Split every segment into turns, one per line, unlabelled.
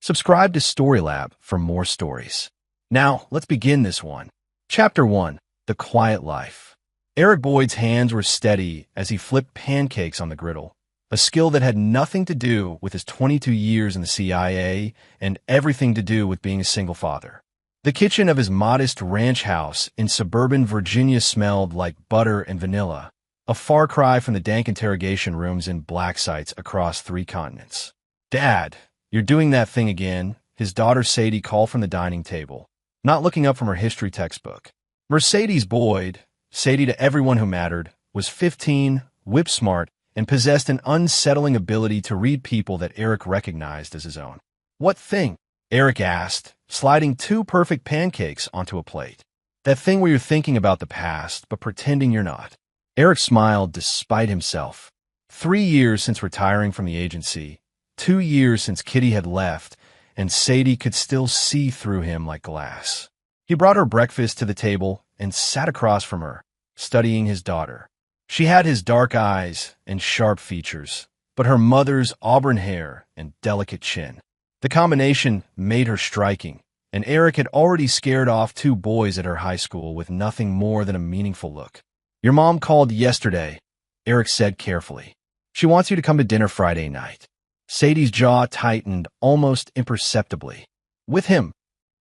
Subscribe to Storylab for more stories. Now, let's begin this one. Chapter 1. The Quiet Life. Eric Boyd's hands were steady as he flipped pancakes on the griddle, a skill that had nothing to do with his 22 years in the CIA and everything to do with being a single father. The kitchen of his modest ranch house in suburban Virginia smelled like butter and vanilla, a far cry from the dank interrogation rooms in black sites across 3 continents. "Dad, you're doing that thing again," his daughter Sadie called from the dining table, not looking up from her history textbook. Mercedes Boyd, Sadie to everyone who mattered, was 15, whip-smart, and possessed an unsettling ability to read people that Eric recognized as his own. "What thing?" Eric asked, sliding 2 perfect pancakes onto a plate. "That thing where you're thinking about the past, but pretending you're not." Eric smiled despite himself. 3 years since retiring from the agency, 2 years since Kitty had left, and Sadie could still see through him like glass. He brought her breakfast to the table and sat across from her, studying his daughter. She had his dark eyes and sharp features, but her mother's auburn hair and delicate chin. The combination made her striking, and Eric had already scared off 2 boys at her high school with nothing more than a meaningful look. "Your mom called yesterday," Eric said carefully. "She wants you to come to dinner Friday night." Sadie's jaw tightened almost imperceptibly. "With him.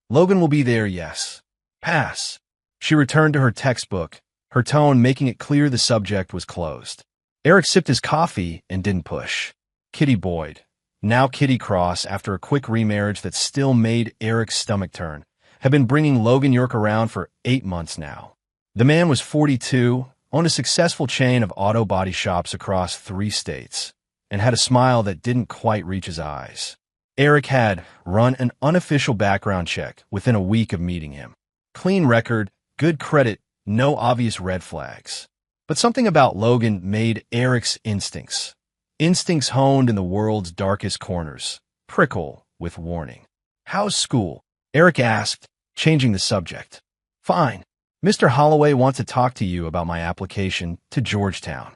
Logan will be there, yes." "Pass." She returned to her textbook, her tone making it clear the subject was closed. Eric sipped his coffee and didn't push. Kitty Boyd, now Kitty Cross, after a quick remarriage that still made Eric's stomach turn, had been bringing Logan York around for 8 months now. The man was 42, owned a successful chain of auto body shops across 3 states, and had a smile that didn't quite reach his eyes. Eric had run an unofficial background check within a week of meeting him. Clean record, good credit, no obvious red flags. But something about Logan made Eric's instincts honed in the world's darkest corners, prickle with warning. "How's school?" Eric asked, changing the subject. "Fine. Mr. Holloway wants to talk to you about my application to Georgetown."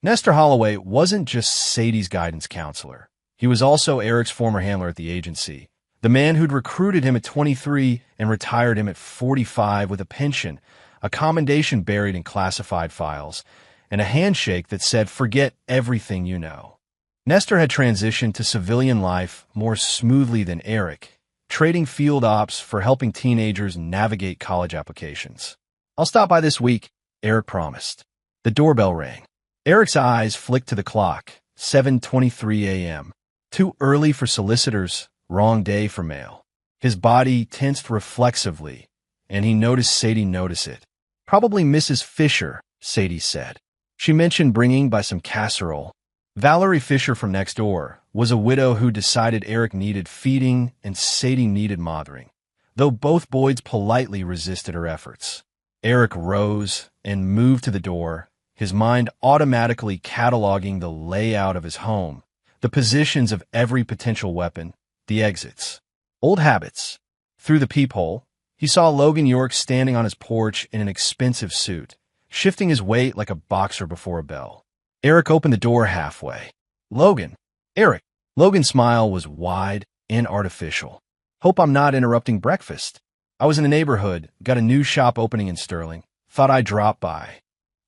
Nestor Holloway wasn't just Sadie's guidance counselor. He was also Eric's former handler at the agency, the man who'd recruited him at 23 and retired him at 45 with a pension, a commendation buried in classified files, and a handshake that said, "Forget everything you know." Nestor had transitioned to civilian life more smoothly than Eric, trading field ops for helping teenagers navigate college applications. "I'll stop by this week," Eric promised. The doorbell rang. Eric's eyes flicked to the clock, 7:23 a.m. Too early for solicitors, wrong day for mail. His body tensed reflexively, and he noticed Sadie notice it. "Probably Mrs. Fisher," Sadie said. She mentioned bringing by some casserole. Valerie Fisher from next door was a widow who decided Eric needed feeding and Sadie needed mothering, though both Boyds politely resisted her efforts. Eric rose and moved to the door, his mind automatically cataloging the layout of his home, the positions of every potential weapon, the exits. Old habits. Through the peephole, he saw Logan York standing on his porch in an expensive suit, shifting his weight like a boxer before a bell. Eric opened the door halfway. "Logan." "Eric." Logan's smile was wide and artificial. "Hope I'm not interrupting breakfast. I was in the neighborhood, got a new shop opening in Sterling. Thought I'd drop by.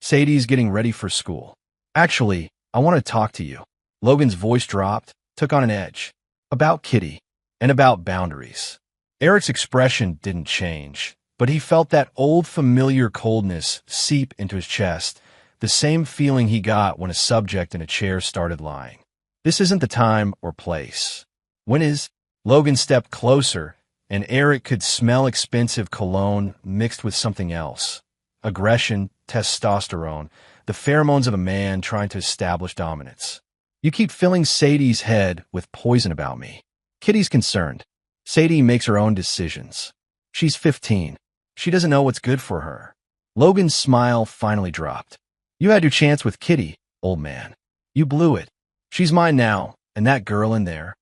Sadie's getting ready for school. Actually, I want to talk to you." Logan's voice dropped, took on an edge. "About Kitty, and about boundaries." Eric's expression didn't change, but he felt that old familiar coldness seep into his chest, the same feeling he got when a subject in a chair started lying. "This isn't the time or place." "When is?" Logan stepped closer, and Eric could smell expensive cologne mixed with something else. Aggression, testosterone, the pheromones of a man trying to establish dominance. "You keep filling Sadie's head with poison about me." Kitty's concerned. "Sadie makes her own decisions. She's 15. She doesn't know what's good for her." Logan's smile finally dropped. "You had your chance with Kitty, old man. You blew it. She's mine now, and that girl in there."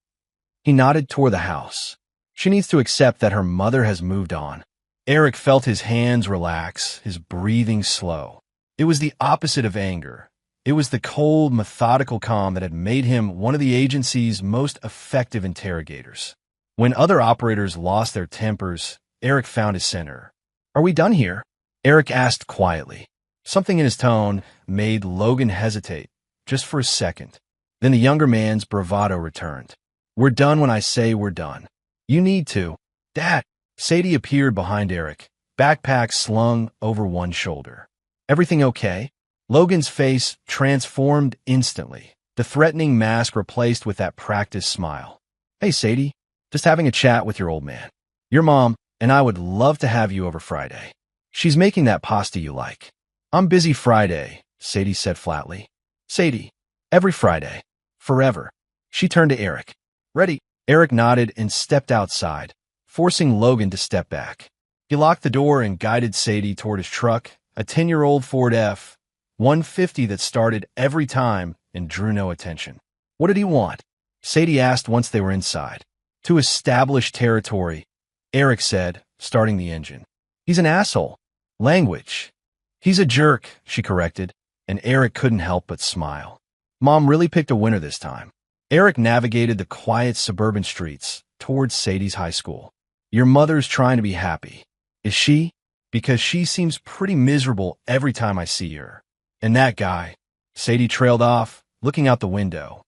He nodded toward the house. "She needs to accept that her mother has moved on." Eric felt his hands relax, his breathing slow. It was the opposite of anger. It was the cold, methodical calm that had made him one of the agency's most effective interrogators. When other operators lost their tempers, Eric found his center. "Are we done here?" Eric asked quietly. Something in his tone made Logan hesitate, just for a second. Then the younger man's bravado returned. "We're done when I say we're done. You need to." "Dad!" Sadie appeared behind Eric, backpack slung over one shoulder. "Everything okay?" Logan's face transformed instantly, the threatening mask replaced with that practiced smile. "Hey, Sadie, just having a chat with your old man. Your mom and I would love to have you over Friday. She's making that pasta you like." "I'm busy Friday," Sadie said flatly. "Sadie, every Friday. Forever." She turned to Eric. "Ready?" Eric nodded and stepped outside, forcing Logan to step back. He locked the door and guided Sadie toward his truck, a 10-year-old Ford F-150 that started every time and drew no attention. "What did he want?" Sadie asked once they were inside. "To establish territory," Eric said, starting the engine. "He's an asshole." "Language." "He's a jerk," she corrected, and Eric couldn't help but smile. Mom really picked a winner this time. Eric navigated the quiet suburban streets towards Sadie's high school. "Your mother's trying to be happy. Is she? Because she seems pretty miserable every time I see her." "And that guy." Sadie trailed off, looking out the window.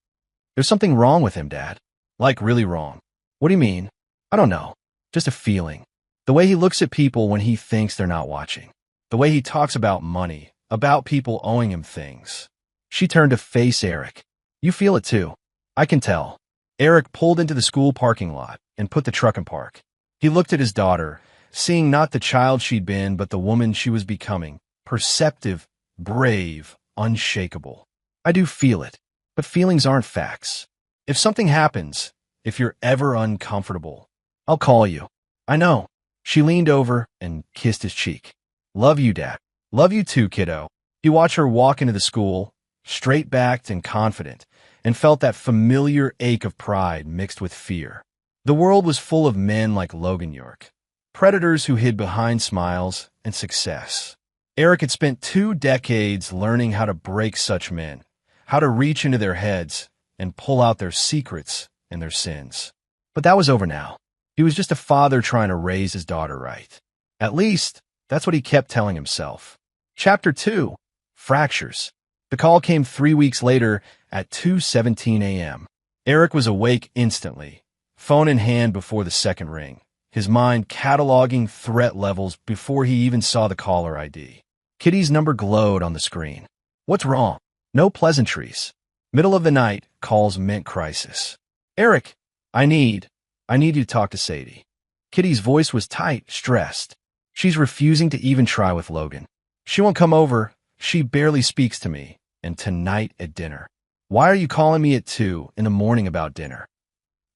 "There's something wrong with him, Dad." "Like really wrong." "What do you mean?" "I don't know. Just a feeling. The way he looks at people when he thinks they're not watching. The way he talks about money, about people owing him things." She turned to face Eric. "You feel it too. I can tell." Eric pulled into the school parking lot and put the truck in park. He looked at his daughter, seeing not the child she'd been, but the woman she was becoming. Perceptive, brave, unshakable. "I do feel it, but feelings aren't facts. If something happens, if you're ever uncomfortable, I'll call you." "I know." She leaned over and kissed his cheek. "Love you, Dad." "Love you too, kiddo." He watched her walk into the school, straight-backed and confident, and felt that familiar ache of pride mixed with fear. The world was full of men like Logan York, predators who hid behind smiles and success. Eric had spent 2 decades learning how to break such men, how to reach into their heads and pull out their secrets and their sins. But that was over now. He was just a father trying to raise his daughter right. At least, that's what he kept telling himself. Chapter 2. Fractures. The call came 3 weeks later at 2:17 a.m. Eric was awake instantly, phone in hand before the second ring, his mind cataloging threat levels before he even saw the caller ID. Kitty's number glowed on the screen. "What's wrong?" No pleasantries. Middle of the night, calls meant crisis. "Eric, I need you to talk to Sadie." Kitty's voice was tight, stressed. "She's refusing to even try with Logan. She won't come over. She barely speaks to me. And tonight at dinner." "Why are you calling me at 2 in the morning about dinner?"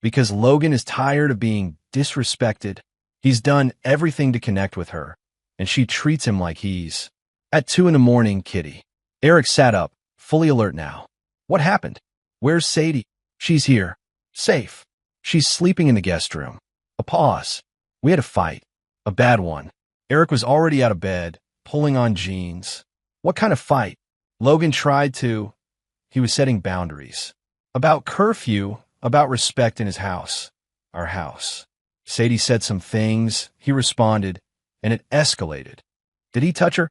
"Because Logan is tired of being disrespected. He's done everything to connect with her, and she treats him like he's..." "At 2 in the morning, Kitty." Eric sat up, fully alert now. "What happened?" "Where's Sadie?" "She's here. Safe. She's sleeping in the guest room." A pause. "We had a fight. A bad one." Eric was already out of bed, pulling on jeans. "What kind of fight?" "Logan tried to..." He was setting boundaries. "About curfew, about respect in his house. Our house." Sadie said some things, he responded, and it escalated. "Did he touch her?"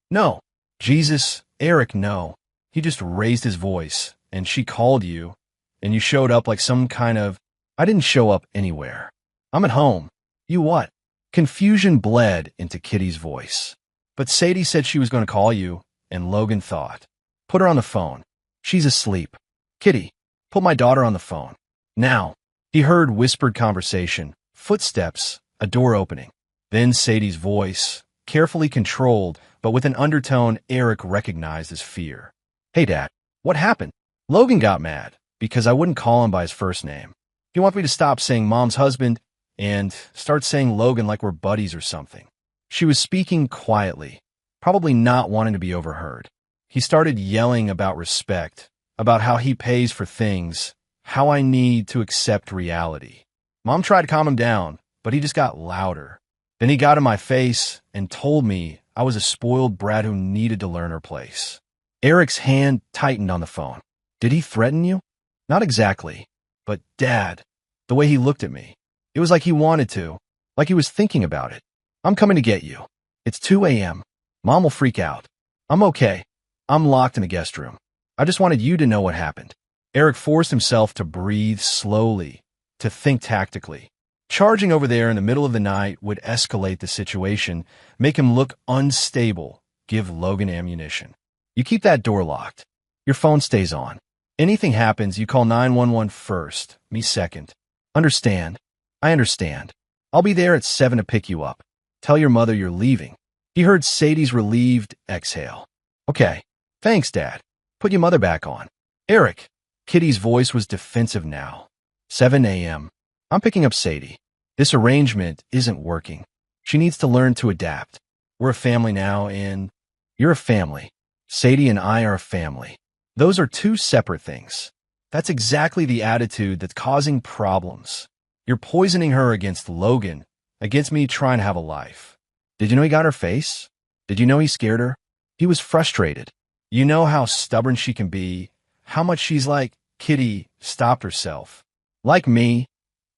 "No." "Jesus, Eric, no. He just raised his voice, and she called you, and you showed up like some kind of..." "I didn't show up anywhere. I'm at home." "You what?" Confusion bled into Kitty's voice. "But Sadie said she was going to call you," and Logan thought. "Put her on the phone. She's asleep." "Kitty, put my daughter on the phone. Now." He heard whispered conversation, footsteps, a door opening. Then Sadie's voice, carefully controlled, but with an undertone Eric recognized as fear. "Hey, Dad, what happened?" "Logan got mad because I wouldn't call him by his first name. He wants me to stop saying Mom's husband and start saying Logan like we're buddies or something." She was speaking quietly, probably not wanting to be overheard. He started yelling about respect, about how he pays for things, how I need to accept reality. Mom tried to calm him down, but he just got louder. Then he got in my face and told me I was a spoiled brat who needed to learn her place. Eric's hand tightened on the phone. "Did he threaten you?" "Not exactly. But, Dad, the way he looked at me." It was like he wanted to, like he was thinking about it. I'm coming to get you. It's 2 a.m. Mom will freak out. I'm okay. I'm locked in the guest room. I just wanted you to know what happened. Eric forced himself to breathe slowly, to think tactically. Charging over there in the middle of the night would escalate the situation, make him look unstable, give Logan ammunition. You keep that door locked. Your phone stays on. Anything happens, you call 911 first, me second. Understand? I understand. I'll be there at 7 to pick you up. Tell your mother you're leaving. He heard Sadie's relieved exhale. Okay. Thanks, Dad. Put your mother back on. Eric. Kitty's voice was defensive now. 7 a.m. I'm picking up Sadie. This arrangement isn't working. She needs to learn to adapt. We're a family now, and you're a family. Sadie and I are a family. Those are two separate things. That's exactly the attitude that's causing problems. You're poisoning her against Logan, against me trying to have a life. Did you know he got her face? Did you know he scared her? He was frustrated. You know how stubborn she can be, how much she's like, Kitty stopped herself. Like me,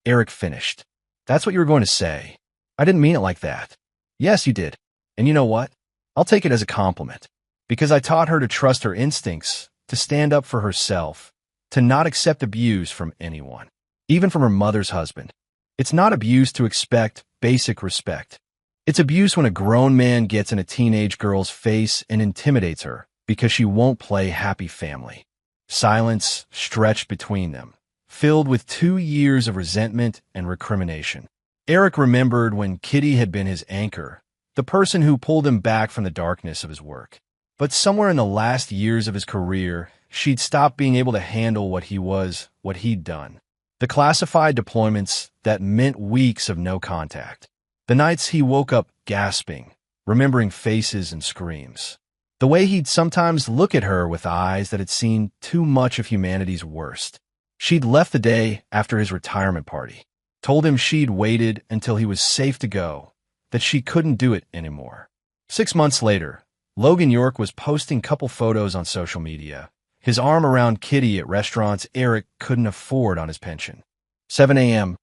Eric finished. That's what you were going to say. I didn't mean it like that. Yes, you did. And you know what? I'll take it as a compliment. Because I taught her to trust her instincts, to stand up for herself, to not accept abuse from anyone, even from her mother's husband. It's not abuse to expect basic respect. It's abuse when a grown man gets in a teenage girl's face and intimidates her because she won't play happy family. Silence stretched between them, filled with 2 years of resentment and recrimination. Eric remembered when Kitty had been his anchor, the person who pulled him back from the darkness of his work. But somewhere in the last years of his career, she'd stopped being able to handle what he'd done. The classified deployments that meant weeks of no contact. The nights he woke up gasping, remembering faces and screams. The way he'd sometimes look at her with eyes that had seen too much of humanity's worst. She'd left the day after his retirement party, told him she'd waited until he was safe to go, that she couldn't do it anymore. 6 months later, Logan York was posting couple photos on social media, his arm around Kitty at restaurants Eric couldn't afford on his pension. 7 a.m.,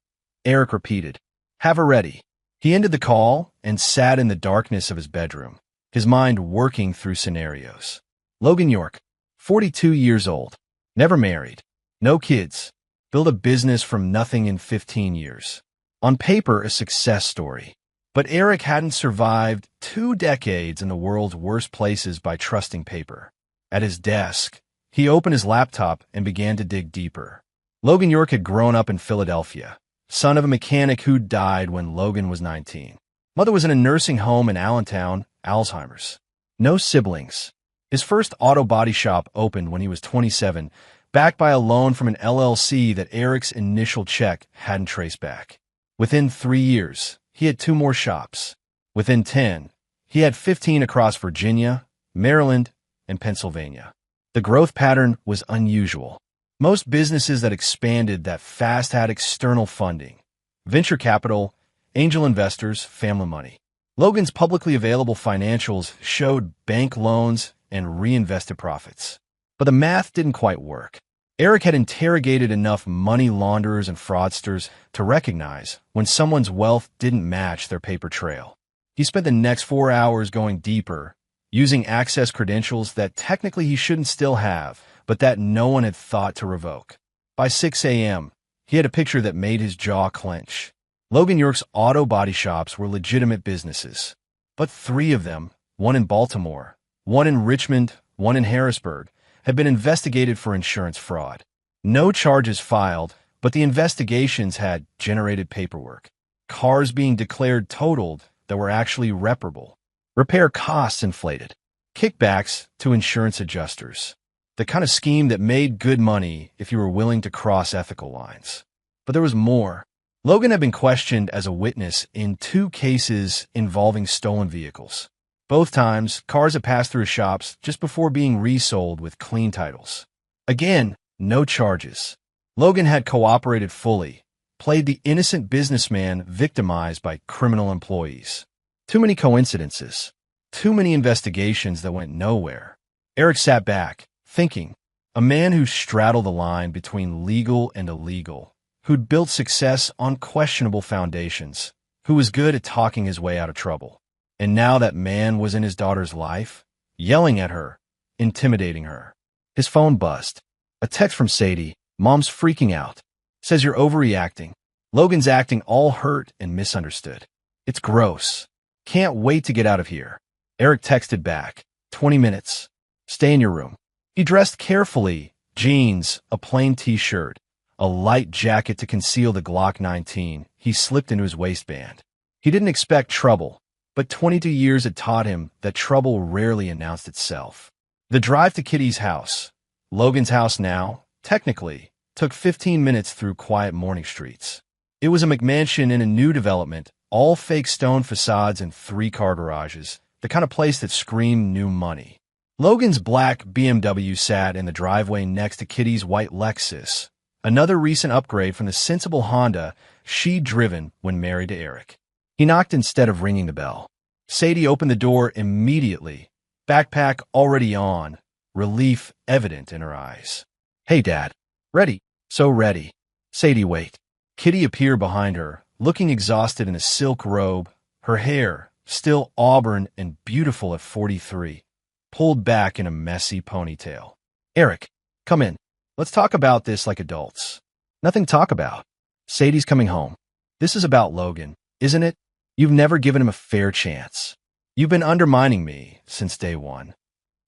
Eric repeated, "Have her ready." He ended the call and sat in the darkness of his bedroom, his mind working through scenarios. Logan York, 42 years old, never married, no kids, built a business from nothing in 15 years. On paper, a success story. But Eric hadn't survived 2 decades in the world's worst places by trusting paper. At his desk, he opened his laptop and began to dig deeper. Logan York had grown up in Philadelphia, son of a mechanic who died when Logan was 19. Mother was in a nursing home in Allentown, Alzheimer's. No siblings. His first auto body shop opened when he was 27, backed by a loan from an LLC that Eric's initial check hadn't traced back. Within 3 years, he had 2 more shops. Within 10, he had 15 across Virginia, Maryland, and Pennsylvania. The growth pattern was unusual. Most businesses that expanded that fast had external funding, venture capital, angel investors, family money. Logan's publicly available financials showed bank loans and reinvested profits. But the math didn't quite work. Eric had interrogated enough money launderers and fraudsters to recognize when someone's wealth didn't match their paper trail. He spent the next 4 hours going deeper, using access credentials that technically he shouldn't still have, but that no one had thought to revoke. By 6 a.m., he had a picture that made his jaw clench. Logan York's auto body shops were legitimate businesses, but 3 of them, one in Baltimore, one in Richmond, one in Harrisburg, had been investigated for insurance fraud. No charges filed, but the investigations had generated paperwork. Cars being declared totaled that were actually reparable. Repair costs inflated. Kickbacks to insurance adjusters. The kind of scheme that made good money if you were willing to cross ethical lines. But there was more. Logan had been questioned as a witness in 2 cases involving stolen vehicles. Both times, cars had passed through his shops just before being resold with clean titles. Again, no charges. Logan had cooperated fully, played the innocent businessman victimized by criminal employees. Too many coincidences. Too many investigations that went nowhere. Eric sat back, thinking, a man who straddled the line between legal and illegal, who'd built success on questionable foundations, who was good at talking his way out of trouble. And now that man was in his daughter's life, yelling at her, intimidating her. His phone buzzed. A text from Sadie. Mom's freaking out. Says you're overreacting. Logan's acting all hurt and misunderstood. It's gross. Can't wait to get out of here. Eric texted back. 20 minutes. Stay in your room. He dressed carefully. Jeans, a plain t-shirt, a light jacket to conceal the Glock 19 he slipped into his waistband. He didn't expect trouble, but 22 years had taught him that trouble rarely announced itself. The drive to Kitty's house, Logan's house now, technically, took 15 minutes through quiet morning streets. It was a McMansion in a new development, all fake stone facades and 3-car garages, the kind of place that screamed new money. Logan's black BMW sat in the driveway next to Kitty's white Lexus, another recent upgrade from the sensible Honda she'd driven when married to Eric. He knocked instead of ringing the bell. Sadie opened the door immediately, backpack already on, relief evident in her eyes. Hey, Dad. Ready. So ready. Sadie, wait. Kitty appeared behind her, looking exhausted in a silk robe, her hair, still auburn and beautiful at 43, pulled back in a messy ponytail. Eric, come in. Let's talk about this like adults. Nothing to talk about. Sadie's coming home. This is about Logan, isn't it? You've never given him a fair chance. You've been undermining me since day one.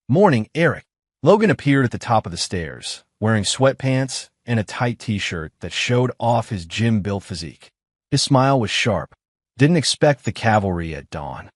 Morning, Eric. Logan appeared at the top of the stairs, wearing sweatpants and a tight t-shirt that showed off his gym-built physique. His smile was sharp. Didn't expect the cavalry at dawn.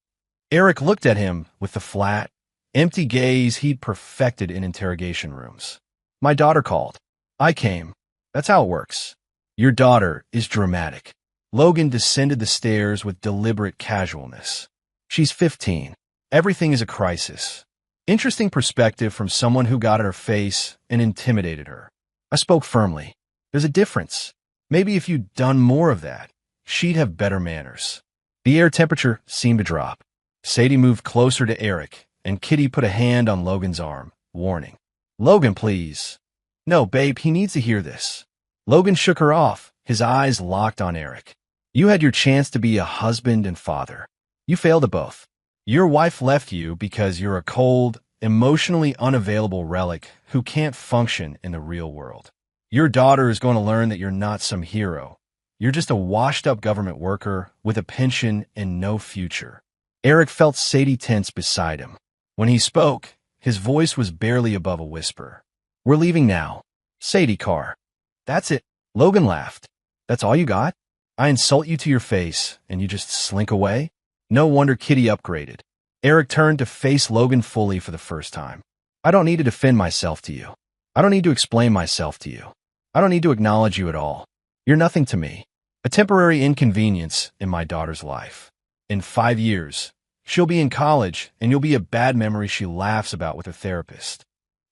Eric looked at him with the flat, empty gaze he'd perfected in interrogation rooms. My daughter called. I came. That's how it works. Your daughter is dramatic. Logan descended the stairs with deliberate casualness. She's 15. Everything is a crisis. Interesting perspective from someone who got at her face and intimidated her. I spoke firmly. There's a difference. Maybe if you'd done more of that, she'd have better manners. The air temperature seemed to drop. Sadie moved closer to Eric, and Kitty put a hand on Logan's arm, warning. Logan, please. No, babe, he needs to hear this. Logan shook her off, his eyes locked on Eric. You had your chance to be a husband and father. You failed at both. Your wife left you because you're a cold, emotionally unavailable relic who can't function in the real world. Your daughter is going to learn that you're not some hero. You're just a washed-up government worker with a pension and no future. Eric felt Sadie tense beside him. When he spoke, his voice was barely above a whisper. We're leaving now. Sadie, car. That's it. Logan laughed. That's all you got? I insult you to your face, and you just slink away? No wonder Kitty upgraded. Eric turned to face Logan fully for the first time. I don't need to defend myself to you. I don't need to explain myself to you. I don't need to acknowledge you at all. You're nothing to me. A temporary inconvenience in my daughter's life. In 5 years, she'll be in college, and you'll be a bad memory she laughs about with her therapist.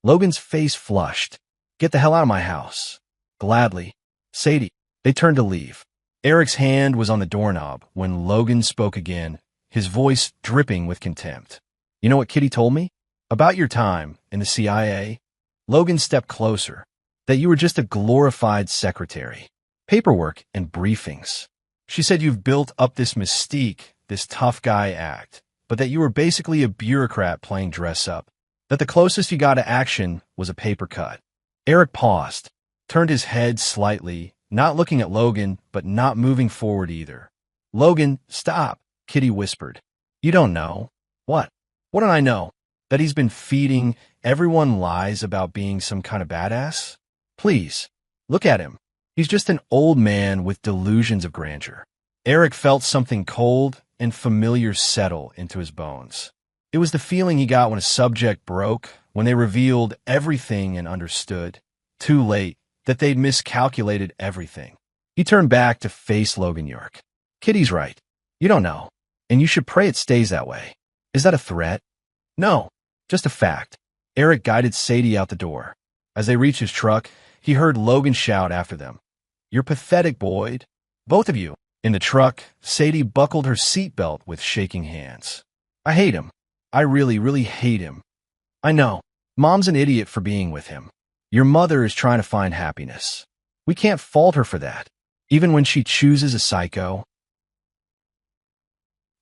Logan's face flushed. Get the hell out of my house. Gladly. Sadie. They turned to leave. Eric's hand was on the doorknob when Logan spoke again, his voice dripping with contempt. You know what Kitty told me? About your time in the CIA? Logan stepped closer. That you were just a glorified secretary. Paperwork and briefings. She said you've built up this mystique, this tough guy act, but that you were basically a bureaucrat playing dress-up. That the closest you got to action was a paper cut. Eric paused, turned his head slightly, not looking at Logan, but not moving forward either. Logan, stop, Kitty whispered. You don't know. What? What don't I know? That he's been feeding everyone lies about being some kind of badass? Please, look at him. He's just an old man with delusions of grandeur. Eric felt something cold and familiar settle into his bones. It was the feeling he got when a subject broke, when they revealed everything and understood, too late, that they'd miscalculated everything. He turned back to face Logan York. Kitty's right. You don't know, and you should pray it stays that way. Is that a threat? No, just a fact. Eric guided Sadie out the door. As they reached his truck, he heard Logan shout after them. You're pathetic, Boyd. Both of you. In the truck, Sadie buckled her seatbelt with shaking hands. I hate him. I really, really hate him. I know. Mom's an idiot for being with him. Your mother is trying to find happiness. We can't fault her for that. even when she chooses a psycho?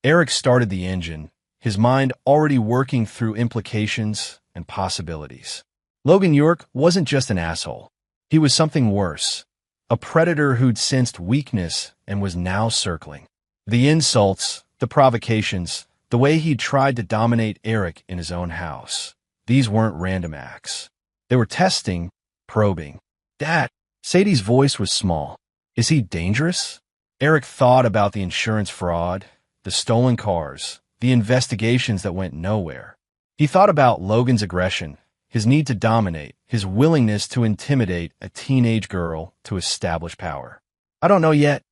Eric started the engine, his mind already working through implications and possibilities. Logan York wasn't just an asshole. He was something worse, a predator who'd sensed weakness and was now circling. The insults, the provocations, the way he'd tried to dominate Eric in his own house. These weren't random acts. They were testing, probing. Dad, Sadie's voice was small. Is he dangerous? Eric thought about the insurance fraud, the stolen cars, the investigations that went nowhere. He thought about Logan's aggression, his need to dominate, his willingness to intimidate a teenage girl to establish power. I don't know yet,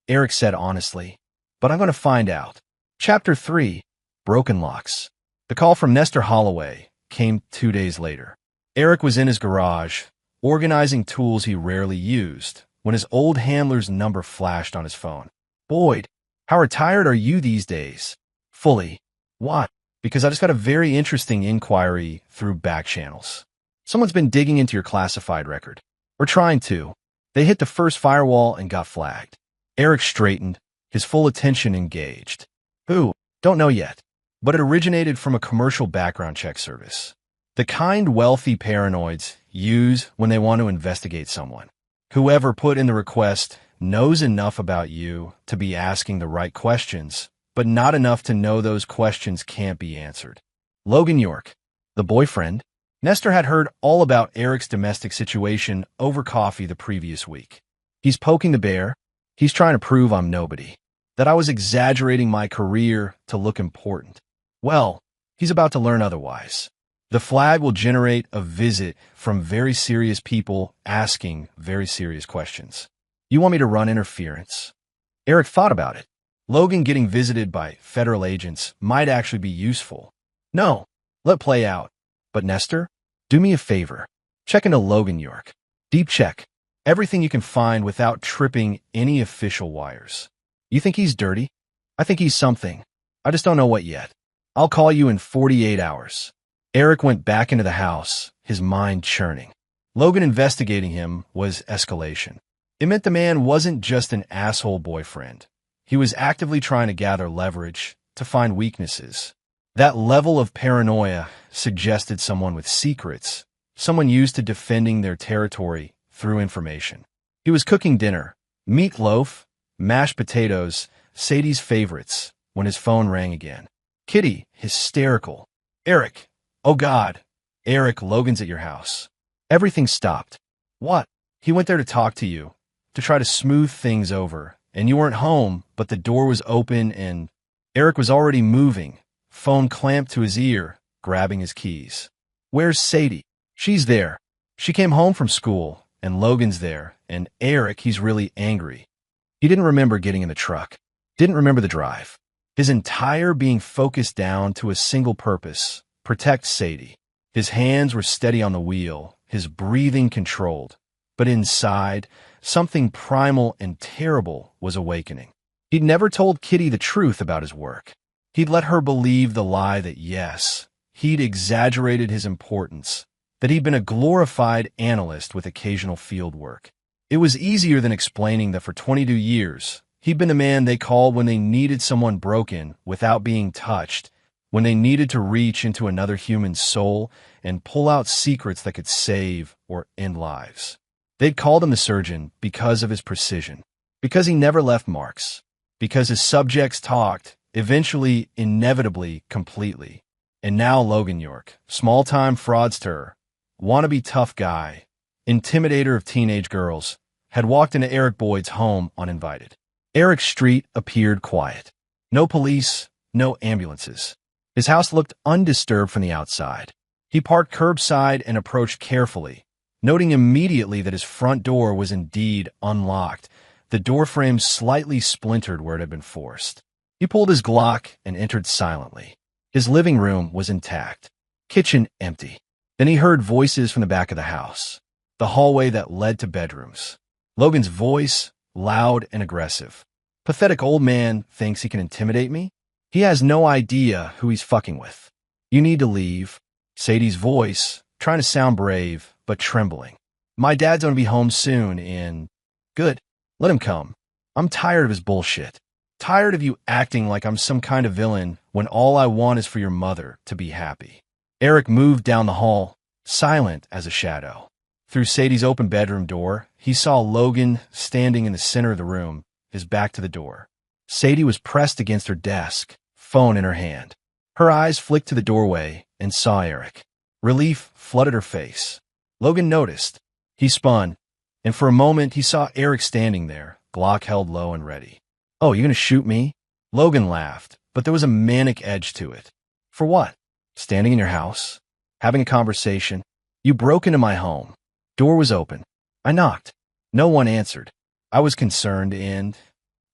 Eric said honestly, but I'm going to find out. Chapter 3, Broken Locks. The call from Nestor Holloway came 2 days later. Eric was in his garage, organizing tools he rarely used, when his old handler's number flashed on his phone. Boyd, how retired are you these days? Fully. What? Because I just got a very interesting inquiry through back channels. Someone's been digging into your classified record. Or trying to. They hit the first firewall and got flagged. Eric straightened, his full attention engaged. Who? Don't know yet. But it originated from a commercial background check service. The kind wealthy paranoids use when they want to investigate someone. Whoever put in the request knows enough about you to be asking the right questions, but not enough to know those questions can't be answered. Logan York, the boyfriend. Nestor had heard all about Eric's domestic situation over coffee the previous week. He's poking the bear. He's trying to prove I'm nobody. That I was exaggerating my career to look important. Well, he's about to learn otherwise. The flag will generate a visit from very serious people asking very serious questions. You want me to run interference? Eric thought about it. Logan getting visited by federal agents might actually be useful. No, let play out. But Nestor, do me a favor. Check into Logan York. Deep check. Everything you can find without tripping any official wires. You think he's dirty? I think he's something. I just don't know what yet. I'll call you in 48 hours. Eric went back into the house, his mind churning. Logan investigating him was escalation. It meant the man wasn't just an asshole boyfriend. He was actively trying to gather leverage, to find weaknesses. That level of paranoia suggested someone with secrets, someone used to defending their territory through information. He was cooking dinner, meatloaf, mashed potatoes, Sadie's favorites, when his phone rang again. Kitty, hysterical. Eric, oh God. Eric, Logan's at your house. Everything stopped. What? He went there to talk to you, to try to smooth things over, and you weren't home, but the door was open and Eric was already moving, phone clamped to his ear, grabbing his keys. Where's Sadie? She's there. She came home from school, and Logan's there, and Eric, he's really angry. He didn't remember getting in the truck, didn't remember the drive. His entire being focused down to a single purpose, protect Sadie. His hands were steady on the wheel, his breathing controlled. But inside, something primal and terrible was awakening. He'd never told Kitty the truth about his work. He'd let her believe the lie that yes, he'd exaggerated his importance, that he'd been a glorified analyst with occasional field work. It was easier than explaining that for 22 years, he'd been the man they called when they needed someone broken without being touched, when they needed to reach into another human's soul and pull out secrets that could save or end lives. They'd called him the surgeon because of his precision, because he never left marks, because his subjects talked, eventually, inevitably, completely. And now Logan York, small-time fraudster, wannabe tough guy, intimidator of teenage girls, had walked into Eric Boyd's home uninvited. Eric's street appeared quiet. No police, no ambulances. His house looked undisturbed from the outside. He parked curbside and approached carefully, noting immediately that his front door was indeed unlocked, the doorframe slightly splintered where it had been forced. He pulled his Glock and entered silently. His living room was intact, kitchen empty. Then he heard voices from the back of the house, the hallway that led to bedrooms. Logan's voice, loud and aggressive. Pathetic old man thinks he can intimidate me? He has no idea who he's fucking with. You need to leave. Sadie's voice, trying to sound brave, but trembling. My dad's gonna be home soon in... Good. Let him come. I'm tired of his bullshit. Tired of you acting like I'm some kind of villain when all I want is for your mother to be happy. Eric moved down the hall, silent as a shadow. Through Sadie's open bedroom door, he saw Logan standing in the center of the room, his back to the door. Sadie was pressed against her desk, phone in her hand. Her eyes flicked to the doorway and saw Eric. Relief flooded her face. Logan noticed. He spun, and for a moment he saw Eric standing there, Glock held low and ready. "Oh, you gonna shoot me?" Logan laughed, but there was a manic edge to it. "For what? Standing in your house? Having a conversation? You broke into my home. Door was open. I knocked. No one answered. I was concerned and...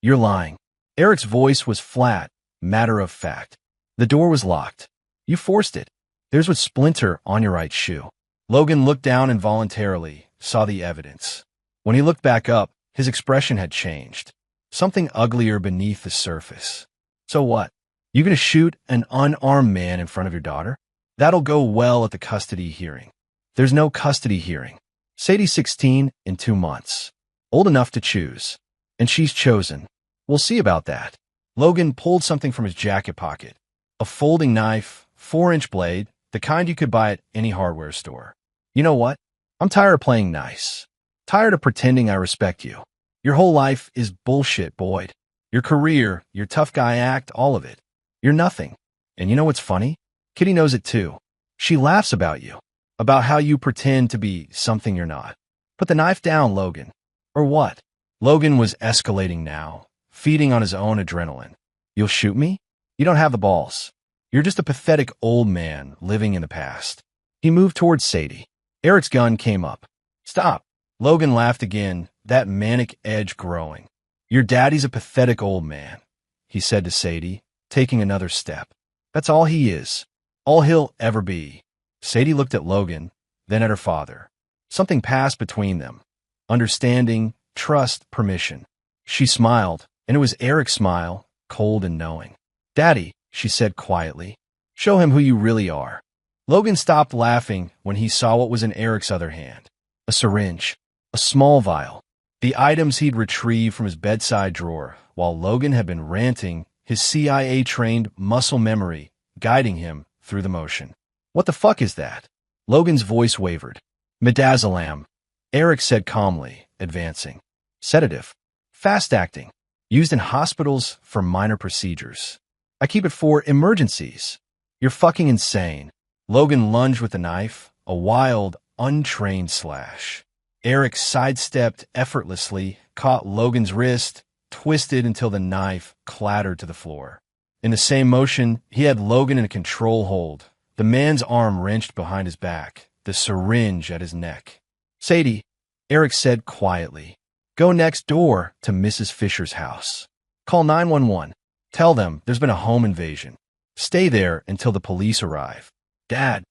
You're lying." Eric's voice was flat, matter of fact. "The door was locked. You forced it. There's a splinter on your right shoe." Logan looked down involuntarily, saw the evidence. When he looked back up, his expression had changed. Something uglier beneath the surface. "So what? You gonna shoot an unarmed man in front of your daughter? That'll go well at the custody hearing." "There's no custody hearing. Sadie's 16 in 2 months. Old enough to choose. And she's chosen. We'll see about that." Logan pulled something from his jacket pocket. A folding knife, 4-inch blade, the kind you could buy at any hardware store. "You know what? I'm tired of playing nice. Tired of pretending I respect you. Your whole life is bullshit, Boyd. Your career, your tough guy act, all of it. You're nothing. And you know what's funny? Kitty knows it too. She laughs about you. About how you pretend to be something you're not. Put the knife down, Logan. Or what?" Logan was escalating now, feeding on his own adrenaline. "You'll shoot me? You don't have the balls. You're just a pathetic old man living in the past." He moved towards Sadie. Eric's gun came up. "Stop." Logan laughed again, that manic edge growing. "Your daddy's a pathetic old man," he said to Sadie, taking another step. "That's all he is. All he'll ever be." Sadie looked at Logan, then at her father. Something passed between them. Understanding, trust, permission. She smiled, and it was Eric's smile, cold and knowing. "Daddy," she said quietly, "show him who you really are." Logan stopped laughing when he saw what was in Eric's other hand. A syringe. A small vial. The items he'd retrieved from his bedside drawer, while Logan had been ranting, his CIA-trained muscle memory guiding him through the motion. "What the fuck is that?" Logan's voice wavered. "Midazolam," Eric said calmly, advancing. "Sedative. Fast-acting. Used in hospitals for minor procedures. I keep it for emergencies." "You're fucking insane." Logan lunged with the knife, a wild, untrained slash. Eric sidestepped effortlessly, caught Logan's wrist, twisted until the knife clattered to the floor. In the same motion, he had Logan in a control hold, the man's arm wrenched behind his back, the syringe at his neck. "Sadie," Eric said quietly, "go next door to Mrs. Fisher's house. Call 911. Tell them there's been a home invasion. Stay there until the police arrive." "Dad,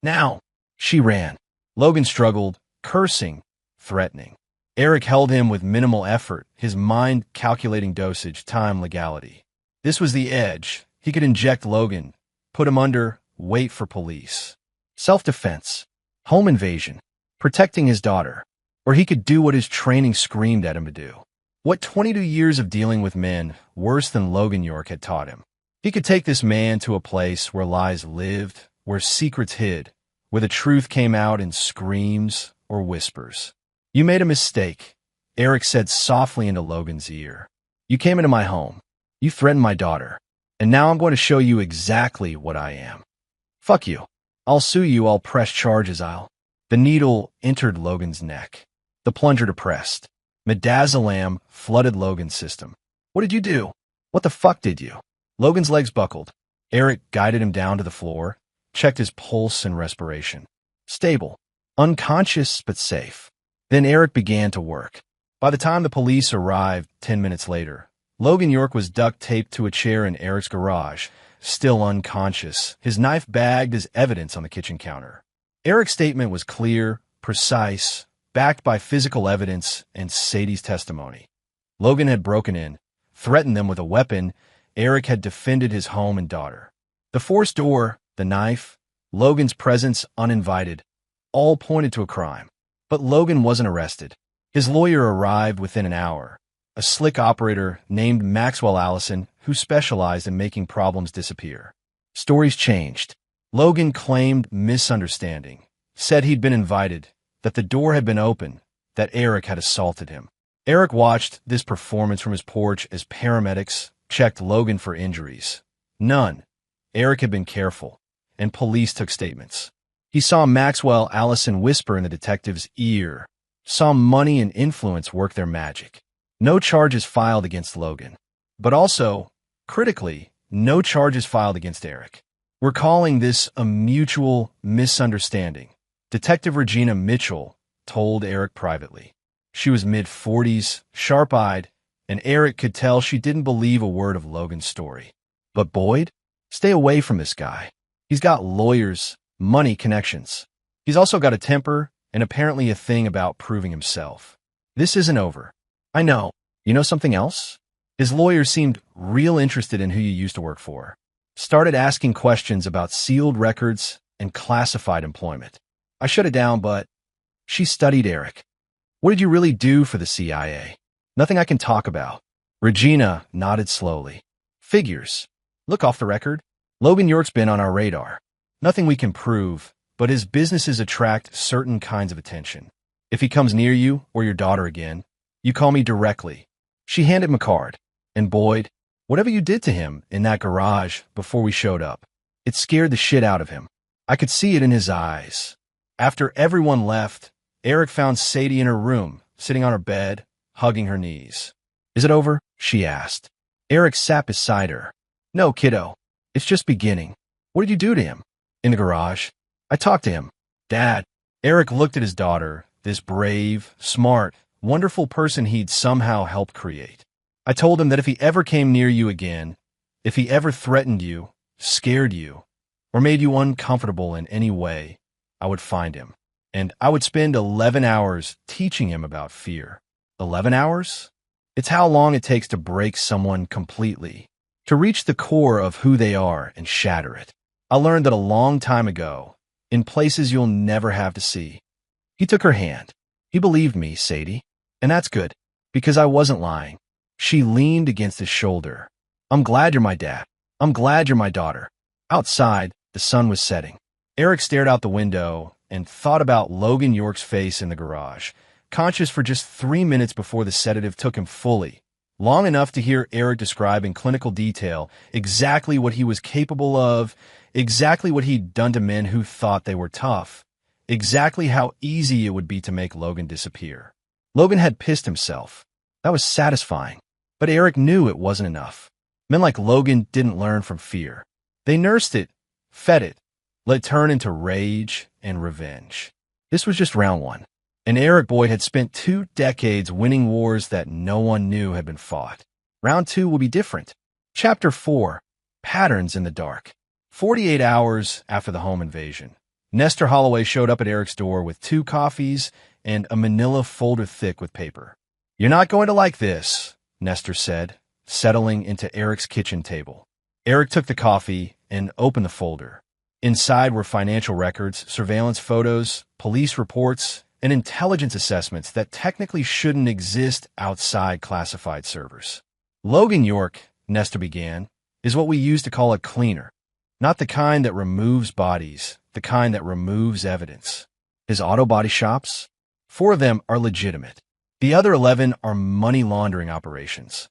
now!" She ran. Logan struggled, cursing, threatening. Eric held him with minimal effort, his mind calculating dosage, time, legality. This was the edge. He could inject Logan, put him under, wait for police. Self-defense. Home invasion. Protecting his daughter. Or he could do what his training screamed at him to do. What 22 years of dealing with men, worse than Logan York, had taught him. He could take this man to a place where lies lived, where secrets hid, where the truth came out in screams or whispers. "You made a mistake," Eric said softly into Logan's ear. "You came into my home. You threatened my daughter. And now I'm going to show you exactly what I am. Fuck you. I'll sue you. I'll press charges. The needle entered Logan's neck. The plunger depressed. Midazolam flooded Logan's system. "What did you do? What the fuck did you?" Logan's legs buckled. Eric guided him down to the floor, checked his pulse and respiration. Stable. Unconscious but safe. Then Eric began to work. By the time the police arrived 10 minutes later, Logan York was duct-taped to a chair in Eric's garage, still unconscious, his knife bagged as evidence on the kitchen counter. Eric's statement was clear, precise, backed by physical evidence and Sadie's testimony. Logan had broken in, threatened them with a weapon. Eric had defended his home and daughter. The forced door, the knife, Logan's presence uninvited, all pointed to a crime. But Logan wasn't arrested. His lawyer arrived within an hour, a slick operator named Maxwell Allison who specialized in making problems disappear. Stories changed. Logan claimed misunderstanding, said he'd been invited, that the door had been open, that Eric had assaulted him. Eric watched this performance from his porch as paramedics checked Logan for injuries. None. Eric had been careful, and police took statements. He saw Maxwell Allison whisper in the detective's ear, saw money and influence work their magic. No charges filed against Logan. But also, critically, no charges filed against Eric. We're calling this a mutual misunderstanding, Detective Regina Mitchell told Eric privately. She was mid-40s, sharp-eyed, and Eric could tell she didn't believe a word of Logan's story. But Boyd? Stay away from this guy. He's got lawyers, money, connections. He's also got a temper and apparently a thing about proving himself. This isn't over. I know. You know something else? His lawyer seemed real interested in who you used to work for. Started asking questions about sealed records and classified employment. I shut it down, but she studied Eric. What did you really do for the CIA? Nothing I can talk about. Regina nodded slowly. Figures. Look, off the record, Logan York's been on our radar. Nothing we can prove, but his businesses attract certain kinds of attention. If he comes near you or your daughter again, you call me directly. She handed him a card. And Boyd, whatever you did to him in that garage before we showed up, it scared the shit out of him. I could see it in his eyes. After everyone left, Eric found Sadie in her room, sitting on her bed, hugging her knees. Is it over? She asked. Eric sat beside her. No, kiddo. It's just beginning. What did you do to him? In the garage. I talked to him. Dad. Eric looked at his daughter, this brave, smart, wonderful person he'd somehow helped create. I told him that if he ever came near you again, if he ever threatened you, scared you, or made you uncomfortable in any way, I would find him. And I would spend 11 hours teaching him about fear. 11 hours? It's how long it takes to break someone completely, to reach the core of who they are and shatter it. I learned that a long time ago, in places you'll never have to see. He took her hand. He believed me, Sadie. And that's good, because I wasn't lying. She leaned against his shoulder. I'm glad you're my dad. I'm glad you're my daughter. Outside, the sun was setting. Eric stared out the window and thought about Logan York's face in the garage, conscious for just 3 minutes before the sedative took him fully, long enough to hear Eric describe in clinical detail exactly what he was capable of, exactly what he'd done to men who thought they were tough, exactly how easy it would be to make Logan disappear. Logan had pissed himself. That was satisfying. But Eric knew it wasn't enough. Men like Logan didn't learn from fear. They nursed it, fed it, let it turn into rage and revenge. This was just round one. And Eric Boyd had spent 2 decades winning wars that no one knew had been fought. Round 2 will be different. Chapter 4, Patterns in the Dark. 48 hours after the home invasion, Nestor Holloway showed up at Eric's door with 2 coffees and a manila folder thick with paper. You're not going to like this, Nestor said, settling into Eric's kitchen table. Eric took the coffee and opened the folder. Inside were financial records, surveillance photos, police reports, and intelligence assessments that technically shouldn't exist outside classified servers. Logan York, Nestor began, is what we used to call a cleaner. Not the kind that removes bodies, the kind that removes evidence. His auto body shops? 4 of them are legitimate. The other 11 are money laundering operations.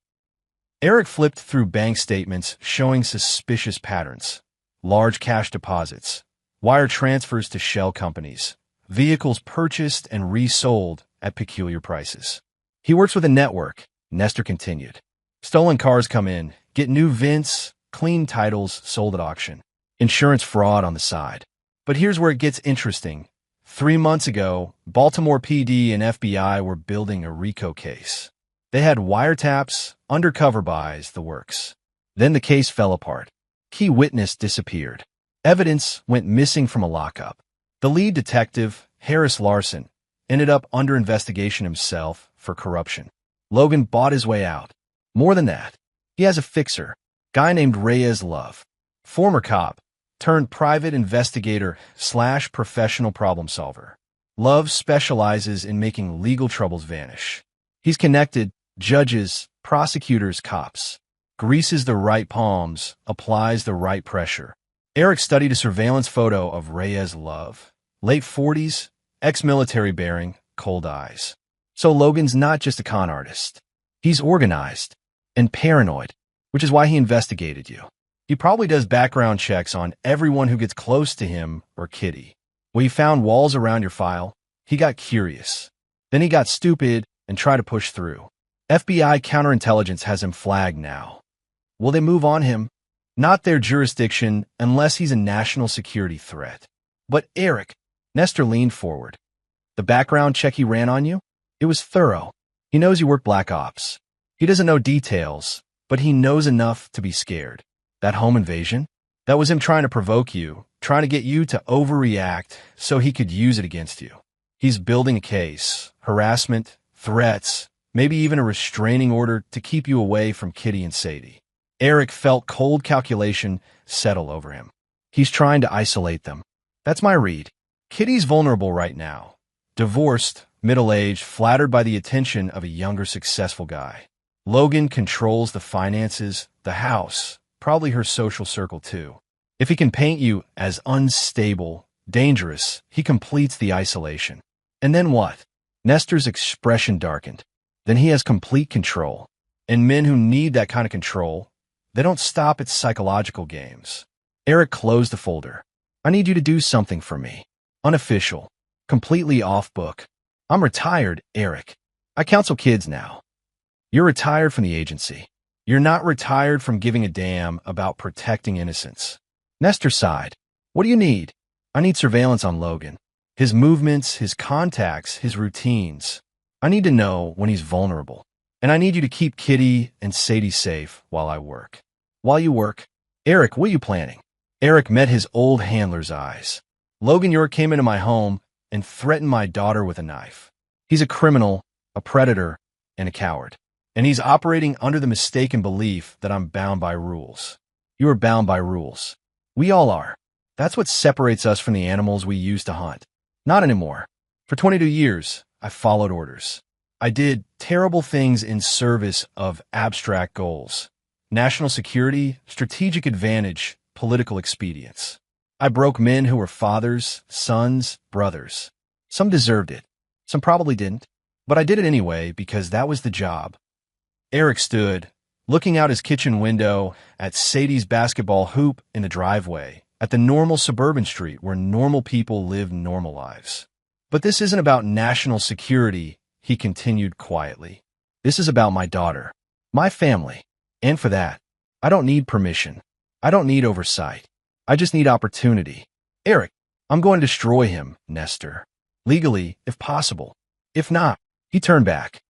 Eric flipped through bank statements showing suspicious patterns. Large cash deposits, wire transfers to shell companies, vehicles purchased and resold at peculiar prices. He works with a network, Nestor continued. Stolen cars come in, get new VINs, clean titles sold at auction. Insurance fraud on the side. But here's where it gets interesting. 3 months ago, Baltimore PD and FBI were building a RICO case. They had wiretaps, undercover buys, the works. Then the case fell apart. Key witness disappeared. Evidence went missing from a lockup. The lead detective, Harris Larson, ended up under investigation himself for corruption. Logan bought his way out. More than that, he has a fixer, guy named Reyes Love, former cop, turned private investigator / professional problem solver. Love specializes in making legal troubles vanish. He's connected Judges, prosecutors, cops. Greases the right palms, applies the right pressure. Eric studied a surveillance photo of Reyes' love. Late 40s, ex-military bearing, cold eyes. So Logan's not just a con artist. He's organized and paranoid, which is why he investigated you. He probably does background checks on everyone who gets close to him or Kitty. When he found walls around your file, he got curious. Then he got stupid and tried to push through. FBI counterintelligence has him flagged now. Will they move on him? Not their jurisdiction unless he's a national security threat. But Eric, Nestor leaned forward. The background check he ran on you? It was thorough. He knows you work black ops. He doesn't know details, but he knows enough to be scared. That home invasion? That was him trying to provoke you, trying to get you to overreact so he could use it against you. He's building a case, harassment, threats, maybe even a restraining order to keep you away from Kitty and Sadie. Eric felt cold calculation settle over him. He's trying to isolate them. That's my read. Kitty's vulnerable right now. Divorced, middle-aged, flattered by the attention of a younger, successful guy. Logan controls the finances, the house, probably her social circle too. If he can paint you as unstable, dangerous, he completes the isolation. And then what? Nestor's expression darkened. Then he has complete control. And men who need that kind of control, they don't stop at psychological games. Eric closed the folder. I need you to do something for me. Unofficial. Completely off book. I'm retired, Eric. I counsel kids now. You're retired from the agency. You're not retired from giving a damn about protecting innocence. Nestor sighed. What do you need? I need surveillance on Logan. His movements, his contacts, his routines. I need to know when he's vulnerable. And I need you to keep Kitty and Sadie safe while I work. While you work, Eric, what are you planning? Eric met his old handler's eyes. Logan York came into my home and threatened my daughter with a knife. He's a criminal, a predator, and a coward. And he's operating under the mistaken belief that I'm bound by rules. You are bound by rules. We all are. That's what separates us from the animals we used to hunt. Not anymore. For 22 years, I followed orders. I did terrible things in service of abstract goals. National security, strategic advantage, political expedience. I broke men who were fathers, sons, brothers. Some deserved it. Some probably didn't. But I did it anyway because that was the job. Eric stood, looking out his kitchen window at Sadie's basketball hoop in the driveway, at the normal suburban street where normal people live normal lives. But this isn't about national security, he continued quietly. This is about my daughter, my family. And for that, I don't need permission. I don't need oversight. I just need opportunity. Eric, I'm going to destroy him, Nestor. Legally, if possible. If not, he turned back.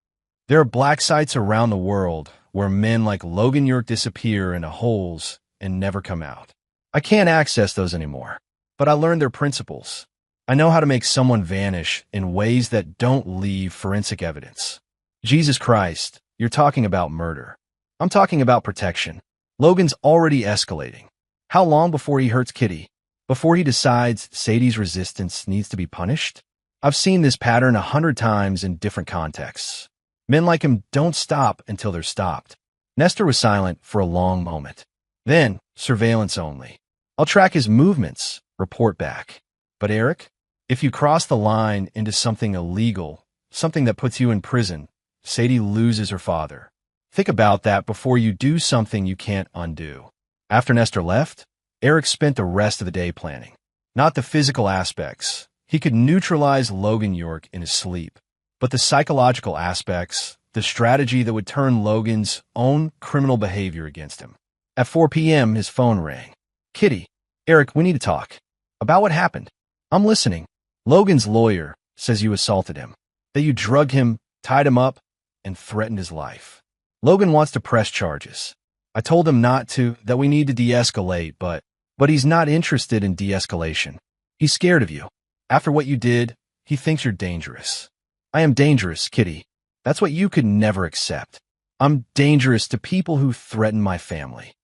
There are black sites around the world where men like Logan York disappear into holes and never come out. I can't access those anymore, but I learned their principles. I know how to make someone vanish in ways that don't leave forensic evidence. Jesus Christ, you're talking about murder. I'm talking about protection. Logan's already escalating. How long before he hurts Kitty? Before he decides Sadie's resistance needs to be punished? I've seen this pattern 100 times in different contexts. Men like him don't stop until they're stopped. Nestor was silent for a long moment. Then, surveillance only. I'll track his movements, report back. But Eric, if you cross the line into something illegal, something that puts you in prison, Sadie loses her father. Think about that before you do something you can't undo. After Nestor left, Eric spent the rest of the day planning. Not the physical aspects. He could neutralize Logan York in his sleep. But the psychological aspects, the strategy that would turn Logan's own criminal behavior against him. At 4 p.m., his phone rang. Kitty, Eric, we need to talk. About what happened. I'm listening. Logan's lawyer says you assaulted him, that you drugged him, tied him up, and threatened his life. Logan wants to press charges. I told him not to, that we need to de-escalate, but he's not interested in de-escalation. He's scared of you. After what you did, he thinks you're dangerous. I am dangerous, Kitty. That's what you could never accept. I'm dangerous to people who threaten my family.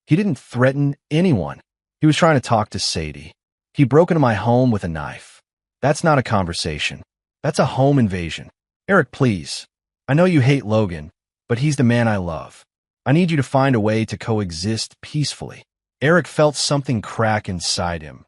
He didn't threaten anyone. He was trying to talk to Sadie. He broke into my home with a knife. That's not a conversation. That's a home invasion. Eric, please. I know you hate Logan, but he's the man I love. I need you to find a way to coexist peacefully. Eric felt something crack inside him.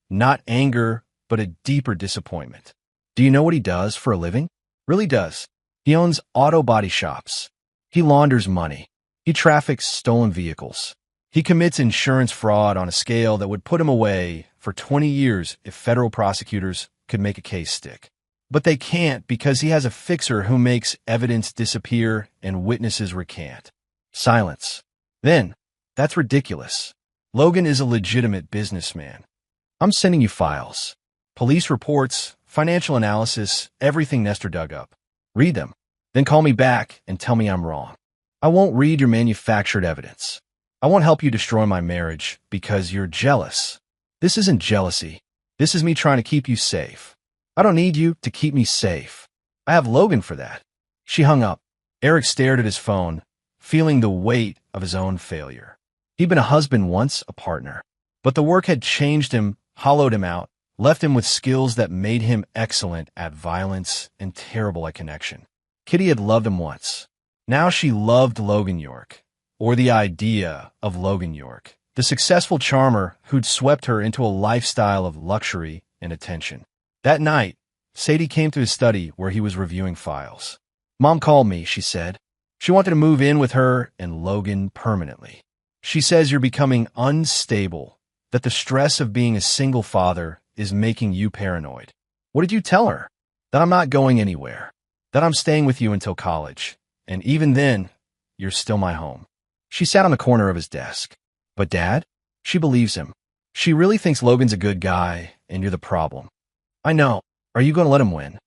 Not anger, but a deeper disappointment. Do you know what he does for a living? Really does. He owns auto body shops. He launders money. He traffics stolen vehicles. He commits insurance fraud on a scale that would put him away for 20 years if federal prosecutors could make a case stick. But they can't because he has a fixer who makes evidence disappear and witnesses recant. Silence. Then, that's ridiculous. Logan is a legitimate businessman. I'm sending you files. Police reports, financial analysis, everything Nestor dug up. Read them. Then call me back and tell me I'm wrong. I won't read your manufactured evidence. I won't help you destroy my marriage because you're jealous. This isn't jealousy. This is me trying to keep you safe. I don't need you to keep me safe. I have Logan for that. She hung up. Eric stared at his phone, feeling the weight of his own failure. He'd been a husband once, a partner. But the work had changed him, hollowed him out, left him with skills that made him excellent at violence and terrible at connection. Kitty had loved him once. Now she loved Logan York, or the idea of Logan York, the successful charmer who'd swept her into a lifestyle of luxury and attention. That night, Sadie came to his study where he was reviewing files. Mom called me, she said. She wanted to move in with her and Logan permanently. She says you're becoming unstable, that the stress of being a single father is making you paranoid. What did you tell her? That I'm not going anywhere. That I'm staying with you until college. And even then, you're still my home. She sat on the corner of his desk. But Dad? She believes him. She really thinks Logan's a good guy, and you're the problem. I know. Are you going to let him win?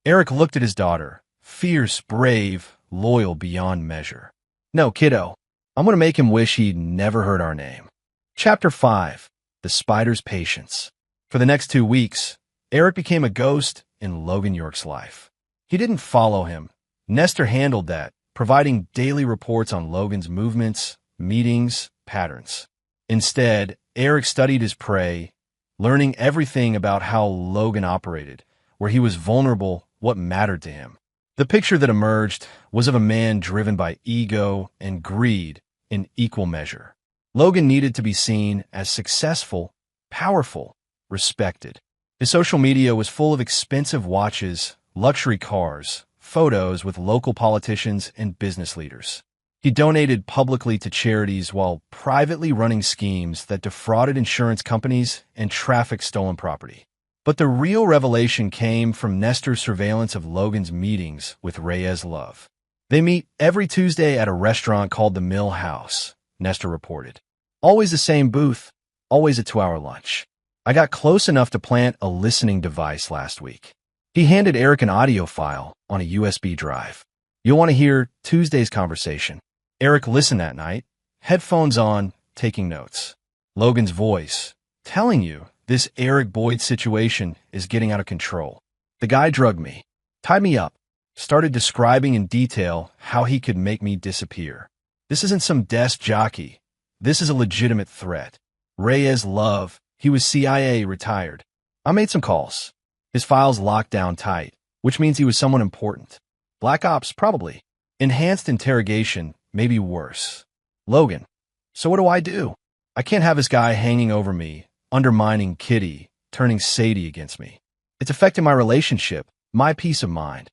Eric looked at his daughter. Fierce, brave, loyal beyond measure. No, kiddo. I'm going to make him wish he'd never heard our name. Chapter 5. The Spider's Patience. For the next 2 weeks, Eric became a ghost in Logan York's life. He didn't follow him. Nestor handled that, providing daily reports on Logan's movements, meetings, patterns. Instead, Eric studied his prey, learning everything about how Logan operated, where he was vulnerable, what mattered to him. The picture that emerged was of a man driven by ego and greed in equal measure. Logan needed to be seen as successful, powerful, respected. His social media was full of expensive watches, luxury cars, photos with local politicians and business leaders. He donated publicly to charities while privately running schemes that defrauded insurance companies and trafficked stolen property. But the real revelation came from Nestor's surveillance of Logan's meetings with Reyes Love. They meet every Tuesday at a restaurant called the Mill House, Nestor reported. Always the same booth, always a 2-hour lunch. I got close enough to plant a listening device last week. He handed Eric an audio file on a USB drive. You'll want to hear Tuesday's conversation. Eric listened that night, headphones on, taking notes. Logan's voice, telling you this Eric Boyd situation is getting out of control. The guy drugged me, tied me up, started describing in detail how he could make me disappear. This isn't some desk jockey. This is a legitimate threat. Reyes Love, he was CIA retired. I made some calls. His files locked down tight, which means he was someone important. Black Ops, probably. Enhanced interrogation, maybe worse. Logan, so what do? I can't have this guy hanging over me, undermining Kitty, turning Sadie against me. It's affecting my relationship, my peace of mind.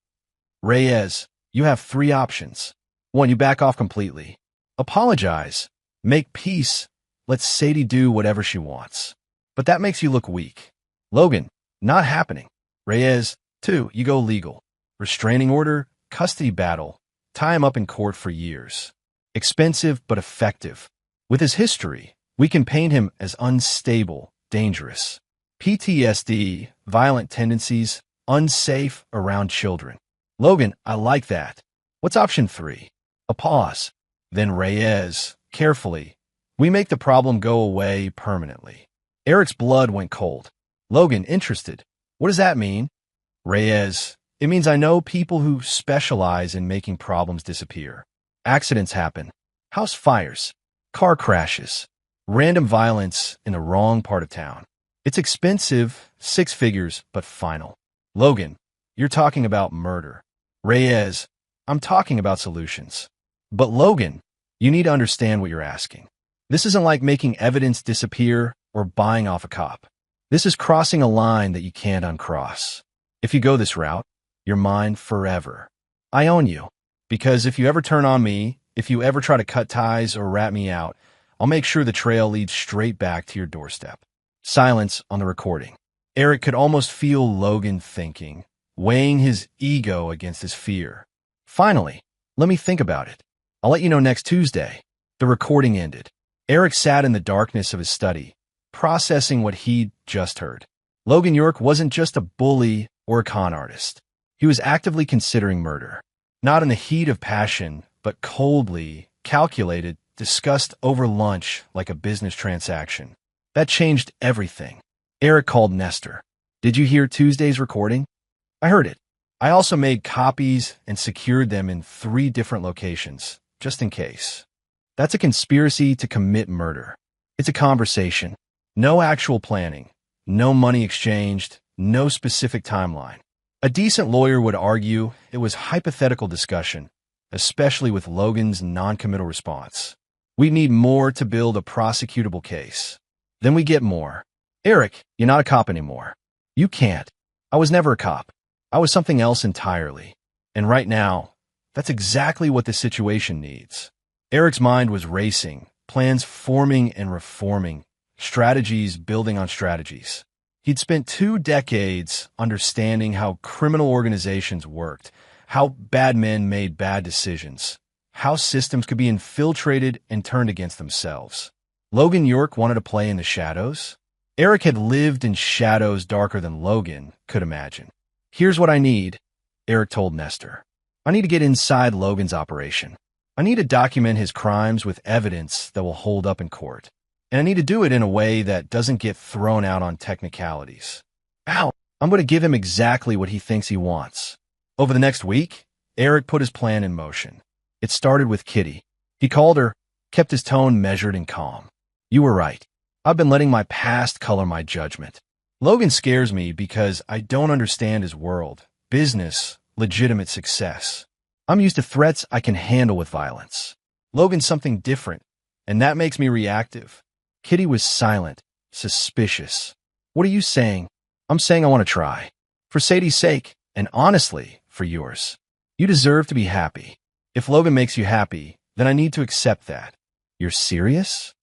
Reyes, you have 3 options. 1, you back off completely. Apologize. Make peace. Let Sadie do whatever she wants. But that makes you look weak. Logan, not happening. Reyes, 2, you go legal. Restraining order, custody battle. Tie him up in court for years. Expensive but effective. With his history, we can paint him as unstable, dangerous. PTSD, violent tendencies, unsafe around children. Logan, I like that. What's option 3? A pause. Then Reyes, carefully. We make the problem go away permanently. Eric's blood went cold. Logan, interested. What does that mean? Reyes, it means I know people who specialize in making problems disappear. Accidents happen. House fires. Car crashes. Random violence in the wrong part of town. It's expensive, 6 figures, but final. Logan, you're talking about murder. Reyes, I'm talking about solutions. But Logan, you need to understand what you're asking. This isn't like making evidence disappear or buying off a cop. This is crossing a line that you can't uncross. If you go this route, you're mine forever. I own you. Because if you ever turn on me, if you ever try to cut ties or rat me out, I'll make sure the trail leads straight back to your doorstep. Silence on the recording. Eric could almost feel Logan thinking, weighing his ego against his fear. Finally, let me think about it. I'll let you know next Tuesday. The recording ended. Eric sat in the darkness of his study, processing what he'd just heard. Logan York wasn't just a bully or a con artist. He was actively considering murder. Not in the heat of passion, but coldly, calculated, discussed over lunch like a business transaction. That changed everything. Eric called Nestor. Did you hear Tuesday's recording? I heard it. I also made copies and secured them in 3 different locations, just in case. That's a conspiracy to commit murder. It's a conversation. No actual planning. No money exchanged. No specific timeline. A decent lawyer would argue it was hypothetical discussion, especially with Logan's non-committal response. We need more to build a prosecutable case. Then we get more. Eric, you're not a cop anymore. You can't. I was never a cop. I was something else entirely. And right now, that's exactly what the situation needs. Eric's mind was racing, plans forming and reforming, strategies building on strategies. He'd spent 2 decades understanding how criminal organizations worked, how bad men made bad decisions, how systems could be infiltrated and turned against themselves. Logan York wanted to play in the shadows. Eric had lived in shadows darker than Logan could imagine. Here's what I need, Eric told Nestor. I need to get inside Logan's operation. I need to document his crimes with evidence that will hold up in court. And I need to do it in a way that doesn't get thrown out on technicalities. I'm going to give him exactly what he thinks he wants. Over the next week, Eric put his plan in motion. It started with Kitty. He called her, kept his tone measured and calm. You were right. I've been letting my past color my judgment. Logan scares me because I don't understand his world, business, legitimate success. I'm used to threats I can handle with violence. Logan's something different, and that makes me reactive. Kitty was silent, suspicious. What are you saying? I'm saying I want to try. For Sadie's sake, and honestly, for yours. You deserve to be happy. If Logan makes you happy, then I need to accept that. You're serious?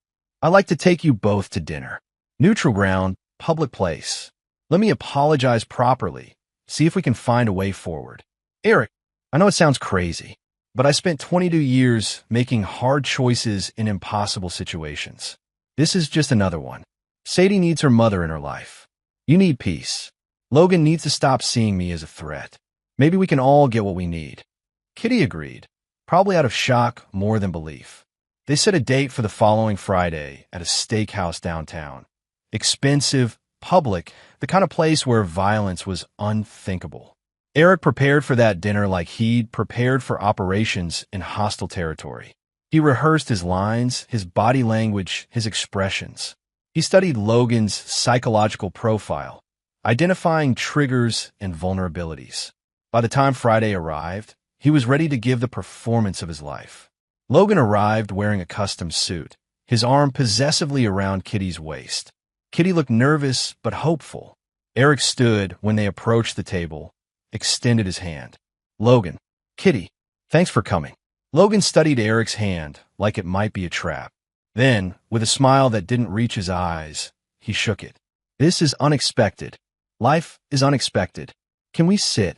I'd like to take you both to dinner. Neutral ground, public place. Let me apologize properly. See if we can find a way forward. Eric, I know it sounds crazy, but I spent 22 years making hard choices in impossible situations. This is just another one. Sadie needs her mother in her life. You need peace. Logan needs to stop seeing me as a threat. Maybe we can all get what we need. Kitty agreed, probably out of shock more than belief. They set a date for the following Friday at a steakhouse downtown. Expensive, public, the kind of place where violence was unthinkable. Eric prepared for that dinner like he'd prepared for operations in hostile territory. He rehearsed his lines, his body language, his expressions. He studied Logan's psychological profile, identifying triggers and vulnerabilities. By the time Friday arrived, he was ready to give the performance of his life. Logan arrived wearing a custom suit, his arm possessively around Kitty's waist. Kitty looked nervous but hopeful. Eric stood when they approached the table, extended his hand. Logan, Kitty, thanks for coming. Logan studied Eric's hand like it might be a trap. Then, with a smile that didn't reach his eyes, he shook it. This is unexpected. Life is unexpected. Can we sit?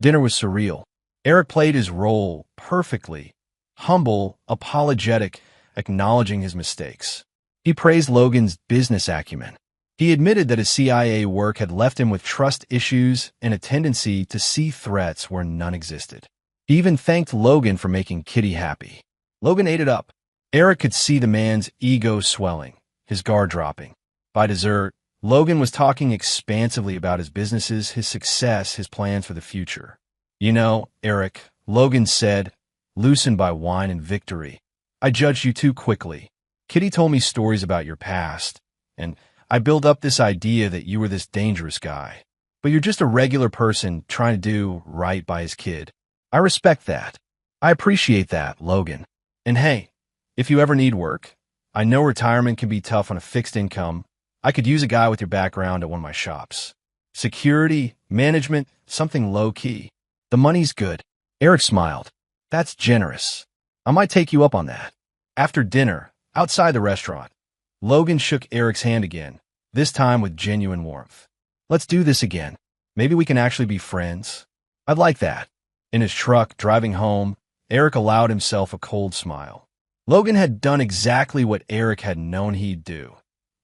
Dinner was surreal. Eric played his role perfectly. Humble, apologetic, acknowledging his mistakes. He praised Logan's business acumen. He admitted that his CIA work had left him with trust issues and a tendency to see threats where none existed. He even thanked Logan for making Kitty happy. Logan ate it up. Eric could see the man's ego swelling, his guard dropping. By dessert, Logan was talking expansively about his businesses, his success, his plans for the future. You know, Eric, Logan said, loosened by wine and victory, I judged you too quickly. Kitty told me stories about your past, and I built up this idea that you were this dangerous guy. But you're just a regular person trying to do right by his kid. I respect that. I appreciate that, Logan. And hey, if you ever need work, I know retirement can be tough on a fixed income. I could use a guy with your background at one of my shops. Security, management, something low-key. The money's good. Eric smiled. That's generous. I might take you up on that. After dinner, outside the restaurant, Logan shook Eric's hand again, this time with genuine warmth. Let's do this again. Maybe we can actually be friends. I'd like that. In his truck, driving home, Eric allowed himself a cold smile. Logan had done exactly what Eric had known he'd do.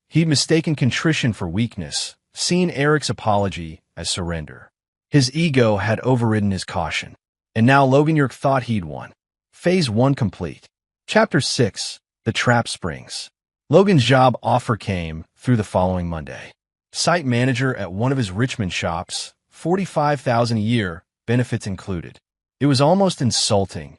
He'd mistaken contrition for weakness, seen Eric's apology as surrender. His ego had overridden his caution. And now Logan York thought he'd won. Phase 1 complete. Chapter 6. The Trap Springs. Logan's job offer came through the following Monday. Site manager at one of his Richmond shops, $45,000 a year, benefits included. It was almost insulting.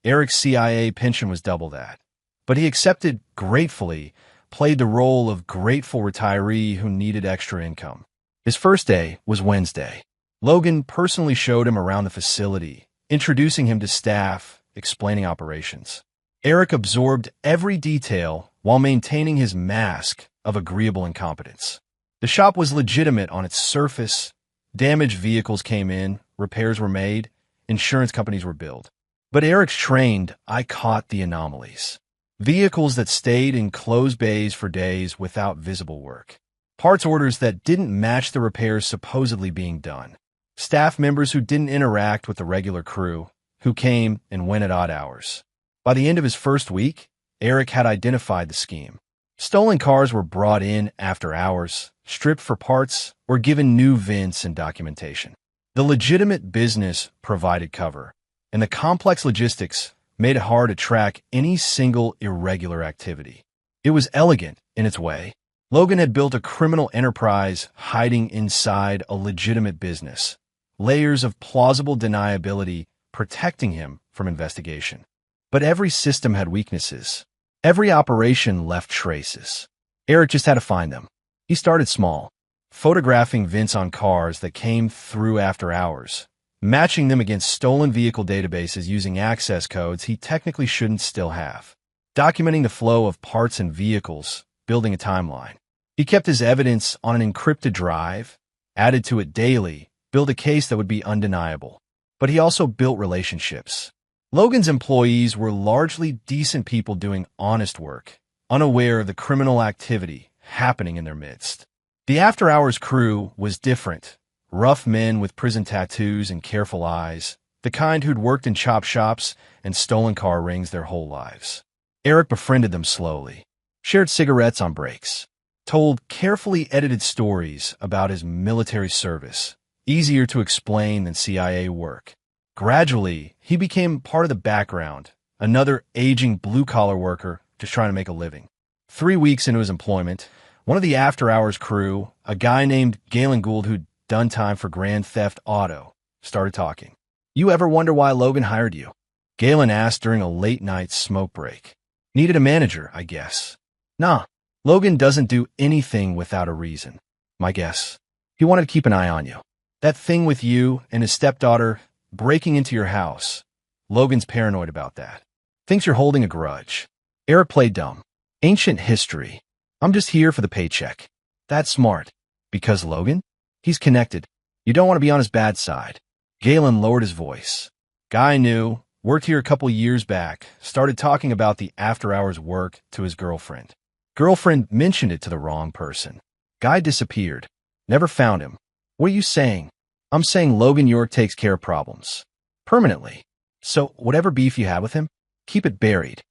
Eric's CIA pension was double that. But he accepted gratefully, played the role of grateful retiree who needed extra income. His first day was Wednesday. Logan personally showed him around the facility, introducing him to staff, explaining operations. Eric absorbed every detail while maintaining his mask of agreeable incompetence. The shop was legitimate on its surface. Damaged vehicles came in, repairs were made, insurance companies were billed. But Eric's trained eye caught the anomalies. Vehicles that stayed in closed bays for days without visible work. Parts orders that didn't match the repairs supposedly being done. Staff members who didn't interact with the regular crew, who came and went at odd hours. By the end of his first week, Eric had identified the scheme. Stolen cars were brought in after hours, stripped for parts, or given new VINs and documentation. The legitimate business provided cover, and the complex logistics made it hard to track any single irregular activity. It was elegant in its way. Logan had built a criminal enterprise hiding inside a legitimate business. Layers of plausible deniability protecting him from investigation. But every system had weaknesses. Every operation left traces. Eric just had to find them. He started small, photographing VINs on cars that came through after hours, matching them against stolen vehicle databases using access codes he technically shouldn't still have, documenting the flow of parts and vehicles, building a timeline. He kept his evidence on an encrypted drive, added to it daily, built a case that would be undeniable. But he also built relationships. Logan's employees were largely decent people doing honest work, unaware of the criminal activity happening in their midst. The after-hours crew was different. Rough men with prison tattoos and careful eyes, the kind who'd worked in chop shops and stolen car rings their whole lives. Eric befriended them slowly, shared cigarettes on breaks, told carefully edited stories about his military service, easier to explain than CIA work. Gradually, he became part of the background, another aging blue-collar worker just trying to make a living. 3 weeks into his employment, one of the after-hours crew, a guy named Galen Gould who'd done time for Grand Theft Auto, started talking. "You ever wonder why Logan hired you?" Galen asked during a late-night smoke break. "Needed a manager, I guess." "Nah, Logan doesn't do anything without a reason. My guess. He wanted to keep an eye on you. That thing with you and his stepdaughter breaking into your house. Logan's paranoid about that. Thinks you're holding a grudge." Eric played dumb. "Ancient history. I'm just here for the paycheck." "That's smart. Because Logan? He's connected. You don't want to be on his bad side." Galen lowered his voice. "Guy knew, worked here a couple years back, started talking about the after-hours work to his girlfriend. Girlfriend mentioned it to the wrong person. Guy disappeared. Never found him. What are you saying?" "I'm saying Logan York takes care of problems. Permanently. So whatever beef you have with him, keep it buried."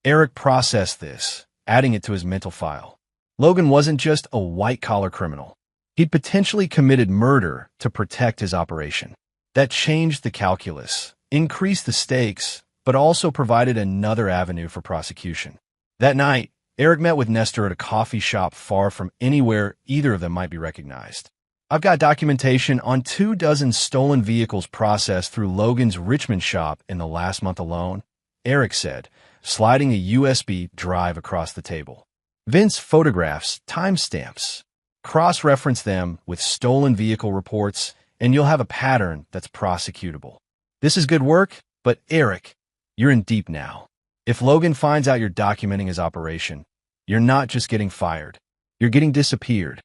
Eric processed this, adding it to his mental file. Logan wasn't just a white-collar criminal. He'd potentially committed murder to protect his operation. That changed the calculus, increased the stakes, but also provided another avenue for prosecution. That night, Eric met with Nestor at a coffee shop far from anywhere either of them might be recognized. "I've got documentation on 24 stolen vehicles processed through Logan's Richmond shop in the last month alone," Eric said, sliding a USB drive across the table. "VINs photographs, timestamps. Cross-reference them with stolen vehicle reports, and you'll have a pattern that's prosecutable. This is good work, but Eric, you're in deep now." If Logan finds out you're documenting his operation, you're not just getting fired. You're getting disappeared.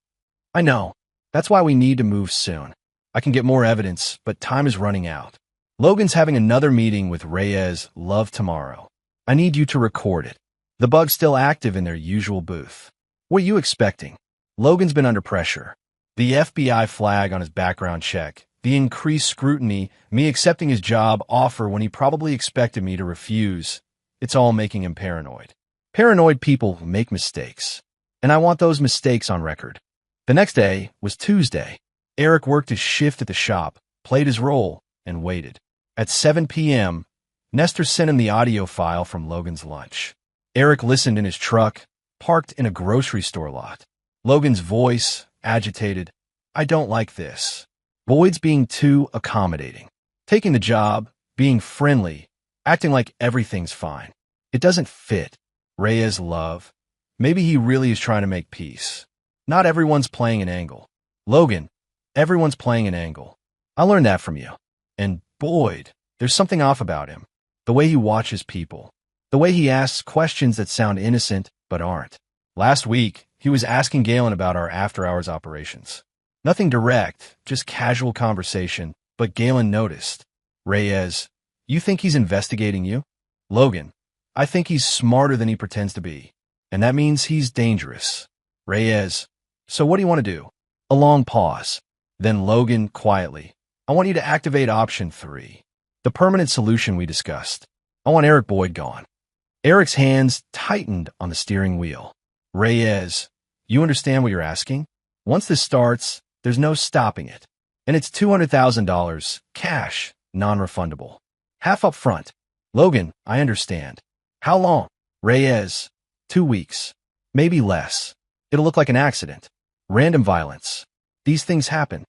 I know. That's why we need to move soon. I can get more evidence, but time is running out. Logan's having another meeting with Reyes Love tomorrow. I need you to record it. The bug's still active in their usual booth. What are you expecting? Logan's been under pressure. The FBI flag on his background check, the increased scrutiny, me accepting his job offer when he probably expected me to refuse. It's all making him paranoid. Paranoid people make mistakes, and I want those mistakes on record. The next day was Tuesday. Eric worked his shift at the shop, played his role, and waited. At 7 p.m., Nestor sent him the audio file from Logan's lunch. Eric listened in his truck, parked in a grocery store lot. Logan's voice, agitated. I don't like this. Boyd's being too accommodating. Taking the job, being friendly, acting like everything's fine. It doesn't fit. Reyes Love. Maybe he really is trying to make peace. Not everyone's playing an angle. Logan, everyone's playing an angle. I learned that from you. And Boyd, there's something off about him. The way he watches people. The way he asks questions that sound innocent but aren't. Last week, he was asking Galen about our after-hours operations. Nothing direct, just casual conversation, but Galen noticed. Reyes, you think he's investigating you? Logan, I think he's smarter than he pretends to be, and that means he's dangerous. Reyes, so what do you want to do? A long pause. Then Logan, quietly, I want you to activate option 3. The permanent solution we discussed. I want Eric Boyd gone. Eric's hands tightened on the steering wheel. Reyes, you understand what you're asking? Once this starts, there's no stopping it. And it's $200,000, cash, non-refundable. Half up front. Logan, I understand. How long? Reyes, 2 weeks. Maybe less. It'll look like an accident. Random violence. These things happen.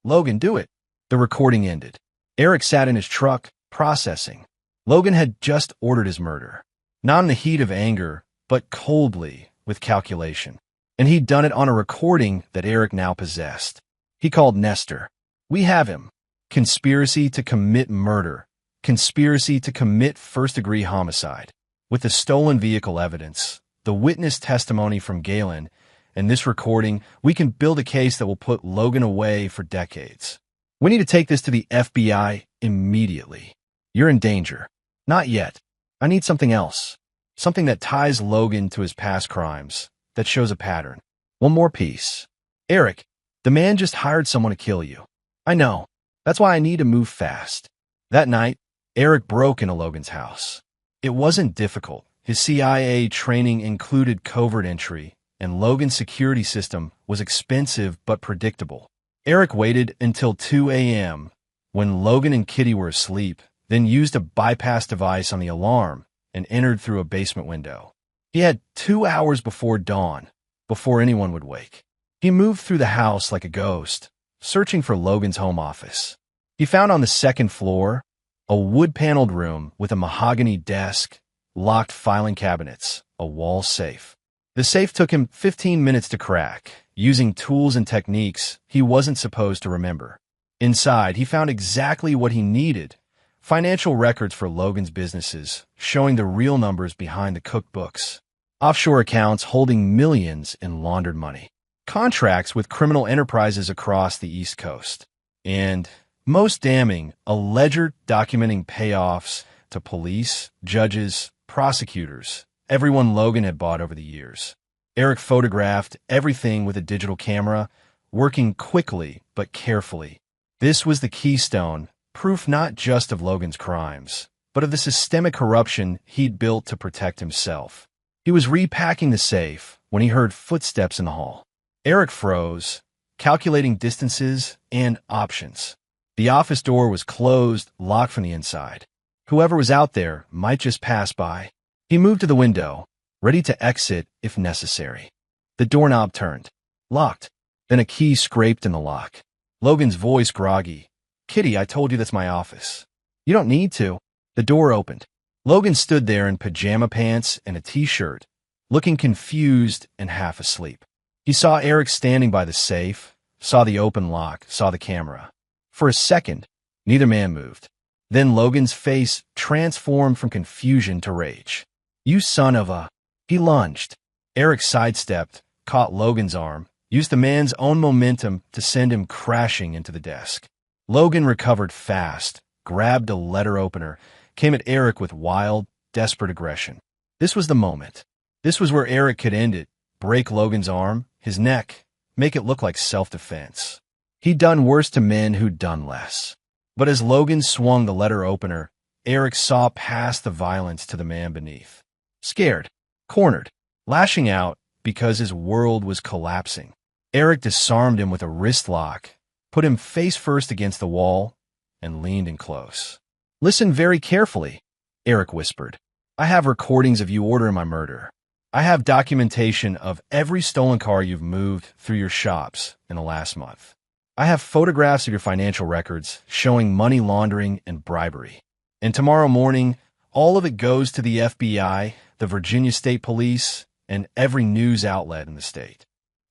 Logan, do it. The recording ended. Eric sat in his truck, processing. Logan had just ordered his murder. Not in the heat of anger, but coldly, with calculation. And he'd done it on a recording that Eric now possessed. He called Nestor. We have him. Conspiracy to commit murder. Conspiracy to commit first-degree homicide. With the stolen vehicle evidence, the witness testimony from Galen, and this recording, we can build a case that will put Logan away for decades. We need to take this to the FBI immediately. You're in danger. Not yet. I need something else. Something that ties Logan to his past crimes, that shows a pattern. One more piece. Eric, the man just hired someone to kill you. I know. That's why I need to move fast. That night, Eric broke into Logan's house. It wasn't difficult. His CIA training included covert entry, and Logan's security system was expensive but predictable. Eric waited until 2 a.m., when Logan and Kitty were asleep, then used a bypass device on the alarm and entered through a basement window. He had 2 hours before dawn, before anyone would wake. He moved through the house like a ghost, searching for Logan's home office. He found on the second floor a wood-paneled room with a mahogany desk, locked filing cabinets, a wall safe. The safe took him 15 minutes to crack, using tools and techniques he wasn't supposed to remember. Inside, he found exactly what he needed: financial records for Logan's businesses, showing the real numbers behind the cookbooks, offshore accounts holding millions in laundered money, contracts with criminal enterprises across the East Coast, and, most damning, a ledger documenting payoffs to police, judges, prosecutors, everyone Logan had bought over the years. Eric photographed everything with a digital camera, working quickly but carefully. This was the keystone, proof not just of Logan's crimes, but of the systemic corruption he'd built to protect himself. He was repacking the safe when he heard footsteps in the hall. Eric froze, calculating distances and options. The office door was closed, locked from the inside. Whoever was out there might just pass by. He moved to the window, ready to exit if necessary. The doorknob turned. Locked. Then a key scraped in the lock. Logan's voice groggy. Kitty, I told you that's my office. You don't need to. The door opened. Logan stood there in pajama pants and a t-shirt, looking confused and half asleep. He saw Eric standing by the safe, saw the open lock, saw the camera. For a second, neither man moved. Then Logan's face transformed from confusion to rage. "You son of a—" He lunged. Eric sidestepped, caught Logan's arm, used the man's own momentum to send him crashing into the desk. Logan recovered fast, grabbed a letter opener, came at Eric with wild, desperate aggression. This was the moment. This was where Eric could end it, break Logan's arm, his neck, make it look like self-defense. He'd done worse to men who'd done less. But as Logan swung the letter opener, Eric saw past the violence to the man beneath. Scared, cornered, lashing out because his world was collapsing. Eric disarmed him with a wrist lock, put him face first against the wall, and leaned in close. "Listen very carefully," Eric whispered. "I have recordings of you ordering my murder. I have documentation of every stolen car you've moved through your shops in the last month. I have photographs of your financial records showing money laundering and bribery. And tomorrow morning, all of it goes to the FBI, the Virginia State Police, and every news outlet in the state."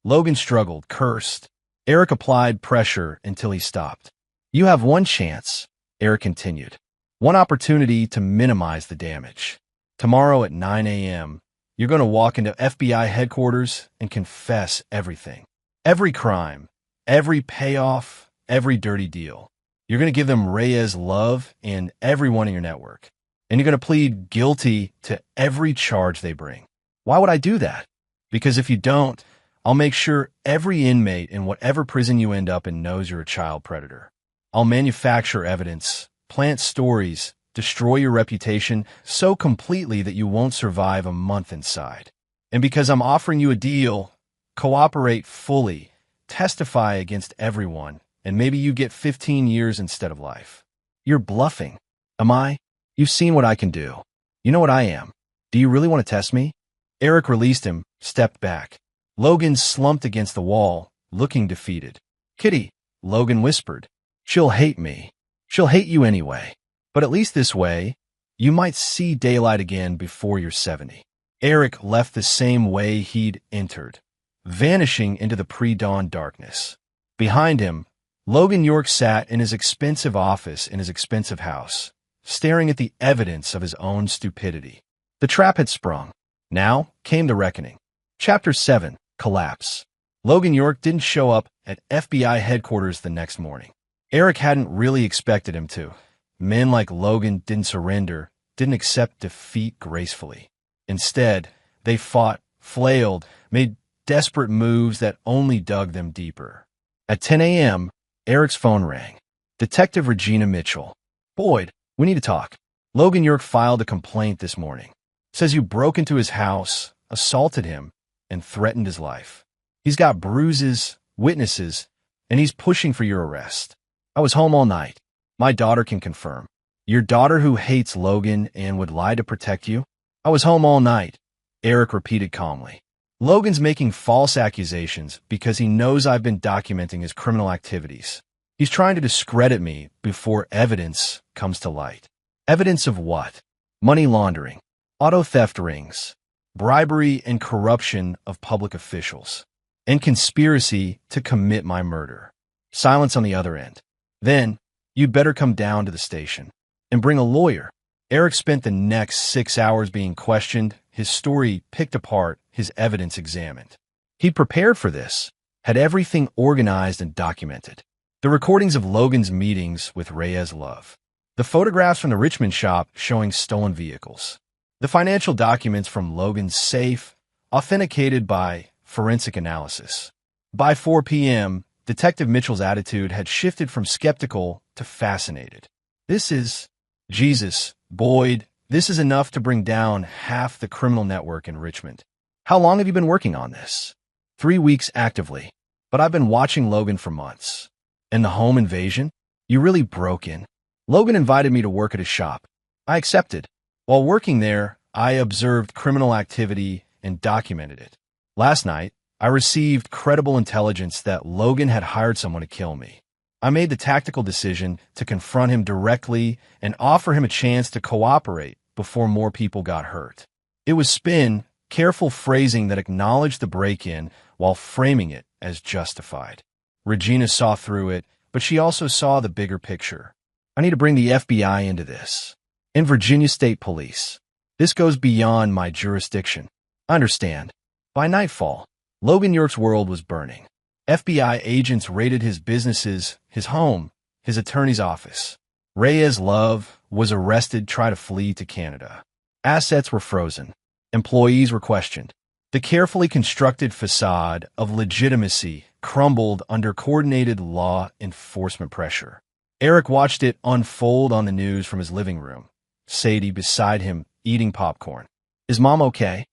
Logan struggled, cursed. Eric applied pressure until he stopped. "You have one chance," Eric continued. "One opportunity to minimize the damage. Tomorrow at 9 a.m., you're going to walk into FBI headquarters and confess everything. Every crime, every payoff, every dirty deal. You're going to give them Reyes love and everyone in your network. And you're going to plead guilty to every charge they bring. Why would I do that? Because if you don't, I'll make sure every inmate in whatever prison you end up in knows you're a child predator. I'll manufacture evidence, plant stories, destroy your reputation so completely that you won't survive a month inside. And because I'm offering you a deal, cooperate fully, testify against everyone, and maybe you get 15 years instead of life." "You're bluffing." "Am I? You've seen what I can do. You know what I am. Do you really want to test me?" Eric released him, stepped back. Logan slumped against the wall, looking defeated. "Kitty," Logan whispered. "She'll hate me. She'll hate you anyway. But at least this way, you might see daylight again before you're 70. Eric left the same way he'd entered, vanishing into the pre-dawn darkness. Behind him, Logan York sat in his expensive office in his expensive house, staring at the evidence of his own stupidity. The trap had sprung. Now came the reckoning. Chapter 7. Collapse. Logan York didn't show up at FBI headquarters the next morning. Eric hadn't really expected him to. Men like Logan didn't surrender, didn't accept defeat gracefully. Instead, they fought, flailed, made desperate moves that only dug them deeper. At 10 a.m., Eric's phone rang. Detective Regina Mitchell. "Boyd, we need to talk. Logan York filed a complaint this morning. Says you broke into his house, assaulted him, and threatened his life. He's got bruises, witnesses, and he's pushing for your arrest. I was home all night. My daughter can confirm. Your daughter who hates Logan and would lie to protect you? I was home all night," Eric repeated calmly. "Logan's making false accusations because he knows I've been documenting his criminal activities. He's trying to discredit me before evidence comes to light." "Evidence of what?" "Money laundering, auto theft rings, bribery and corruption of public officials, and conspiracy to commit my murder." Silence on the other end. "Then, you'd better come down to the station and bring a lawyer." Eric spent the next 6 hours being questioned, his story picked apart, his evidence examined. He'd prepared for this, had everything organized and documented. The recordings of Logan's meetings with Reyes Love. The photographs from the Richmond shop showing stolen vehicles. The financial documents from Logan's safe, authenticated by forensic analysis. By 4 p.m., Detective Mitchell's attitude had shifted from skeptical to fascinated. "This is... Jesus, Boyd, this is enough to bring down half the criminal network in Richmond. How long have you been working on this?" 3 weeks actively, but I've been watching Logan for months." "And the home invasion? You really broke in?" "Logan invited me to work at his shop. I accepted. While working there, I observed criminal activity and documented it. Last night, I received credible intelligence that Logan had hired someone to kill me. I made the tactical decision to confront him directly and offer him a chance to cooperate before more people got hurt. It was spin, careful phrasing that acknowledged the break-in while framing it as justified. Regina saw through it, but she also saw the bigger picture. I need to bring the FBI into this. And Virginia State Police. This goes beyond my jurisdiction. I understand. By nightfall, Logan York's world was burning. FBI agents raided his businesses, his home, his attorney's office. Reyes Love was arrested, tried to flee to Canada. Assets were frozen. Employees were questioned. The carefully constructed facade of legitimacy crumbled under coordinated law enforcement pressure. Eric watched it unfold on the news from his living room. Sadie beside him, eating popcorn. Is Mom okay?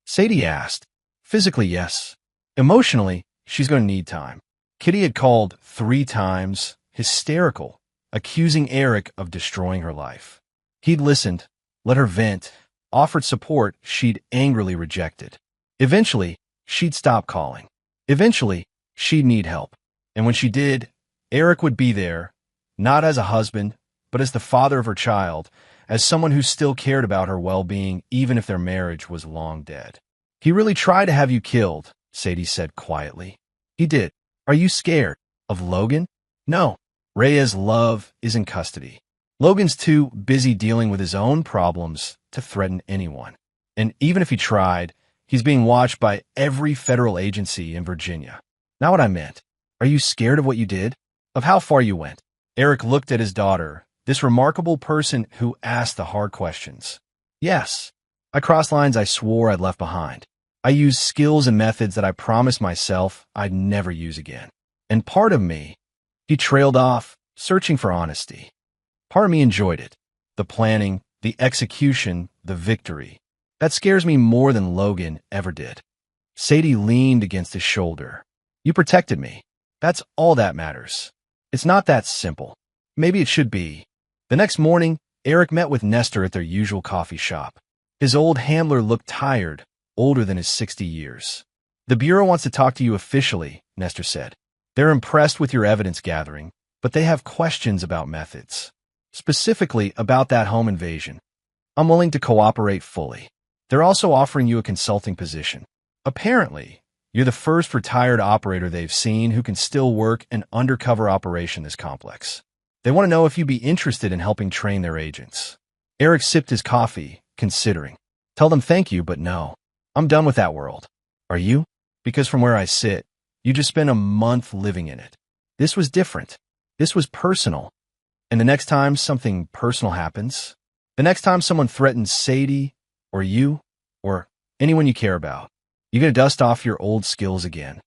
Sadie asked. Physically, yes. Emotionally, she's going to need time. Kitty had called 3 times, hysterical, accusing Eric of destroying her life. He'd listened, let her vent, offered support she'd angrily rejected. Eventually, she'd stop calling. Eventually, she'd need help. And when she did, Eric would be there, not as a husband, but as the father of her child, as someone who still cared about her well-being even if their marriage was long dead. He really tried to have you killed, Sadie said quietly. He did. Are you scared? Of Logan? No. Reyes Love is in custody. Logan's too busy dealing with his own problems to threaten anyone. And even if he tried, he's being watched by every federal agency in Virginia. Not what I meant. Are you scared of what you did? Of how far you went? Eric looked at his daughter, this remarkable person who asked the hard questions. Yes. I crossed lines I swore I'd left behind. I used skills and methods that I promised myself I'd never use again. And part of me, he trailed off, searching for honesty. Part of me enjoyed it. The planning, the execution, the victory. That scares me more than Logan ever did. Sadie leaned against his shoulder. You protected me. That's all that matters. It's not that simple. Maybe it should be. The next morning, Eric met with Nestor at their usual coffee shop. His old handler looked tired, older than his 60 years. The Bureau wants to talk to you officially, Nestor said. They're impressed with your evidence gathering, but they have questions about methods. Specifically about that home invasion. I'm willing to cooperate fully. They're also offering you a consulting position. Apparently, you're the first retired operator they've seen who can still work an undercover operation this complex. They want to know if you'd be interested in helping train their agents. Eric sipped his coffee, considering. Tell them thank you, but no. I'm done with that world. Are you? Because from where I sit, you just spent a month living in it. This was different. This was personal. And the next time something personal happens, the next time someone threatens Sadie, or you, or anyone you care about, you're going to dust off your old skills again.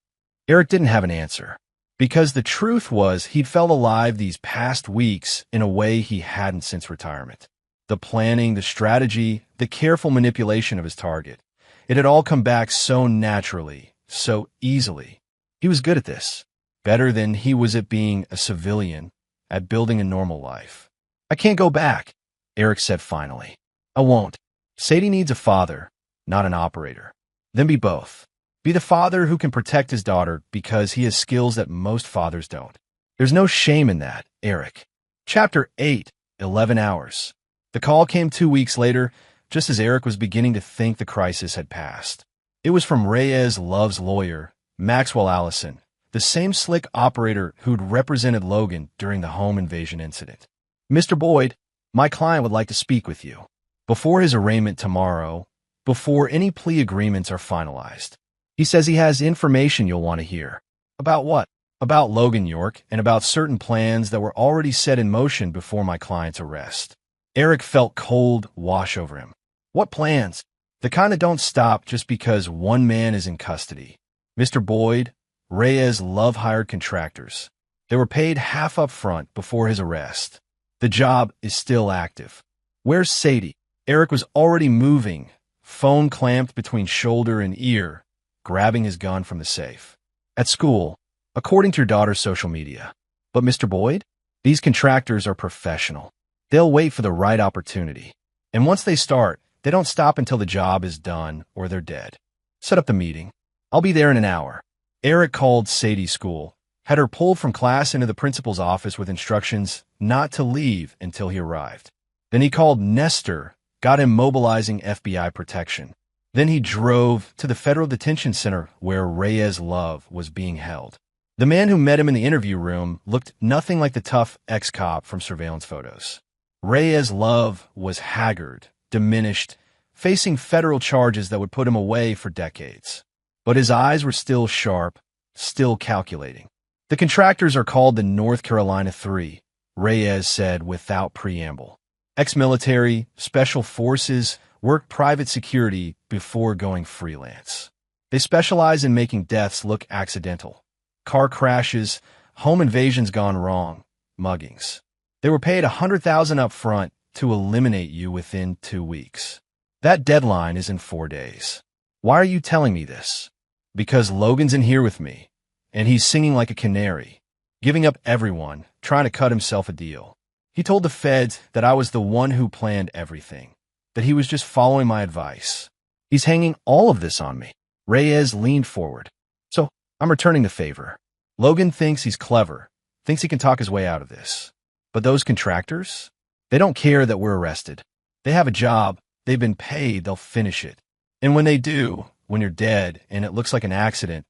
Eric didn't have an answer, because the truth was he'd felt alive these past weeks in a way he hadn't since retirement. The planning, the strategy, the careful manipulation of his target. It had all come back so naturally, so easily. He was good at this, better than he was at being a civilian, at building a normal life. I can't go back, Eric said finally. I won't. Sadie needs a father, not an operator. Then be both. Be the father who can protect his daughter because he has skills that most fathers don't. There's no shame in that, Eric. Chapter 8, 11 hours. The call came 2 weeks later, just as Eric was beginning to think the crisis had passed. It was from Reyes Love's lawyer, Maxwell Allison, the same slick operator who'd represented Logan during the home invasion incident. Mr. Boyd, my client would like to speak with you. Before his arraignment tomorrow, before any plea agreements are finalized. He says he has information you'll want to hear. About what? About Logan York and about certain plans that were already set in motion before my client's arrest. Eric felt cold wash over him. What plans? The kind that don't stop just because one man is in custody. Mr. Boyd, Reyes Love hired contractors. They were paid half up front before his arrest. The job is still active. Where's Sadie? Eric was already moving, phone clamped between shoulder and ear, grabbing his gun from the safe. At school, according to your daughter's social media. But Mr. Boyd? These contractors are professional. They'll wait for the right opportunity. And once they start, they don't stop until the job is done or they're dead. Set up the meeting. I'll be there in an hour. Eric called Sadie's school, had her pulled from class into the principal's office with instructions not to leave until he arrived. Then he called Nestor, got him mobilizing FBI protection. Then he drove to the federal detention center where Reyes Love was being held. The man who met him in the interview room looked nothing like the tough ex-cop from surveillance photos. Reyes' love was haggard, diminished, facing federal charges that would put him away for decades. But his eyes were still sharp, still calculating. The contractors are called the North Carolina Three, Reyes said without preamble. Ex-military, special forces, worked private security before going freelance. They specialize in making deaths look accidental. Car crashes, home invasions gone wrong, muggings. They were paid $100,000 up front to eliminate you within 2 weeks. That deadline is in 4 days. Why are you telling me this? Because Logan's in here with me, and he's singing like a canary, giving up everyone, trying to cut himself a deal. He told the feds that I was the one who planned everything, that he was just following my advice. He's hanging all of this on me. Reyes leaned forward. So, I'm returning the favor. Logan thinks he's clever, thinks he can talk his way out of this. But those contractors? They don't care that we're arrested. They have a job, they've been paid, they'll finish it. And when they do, when you're dead and it looks like an accident,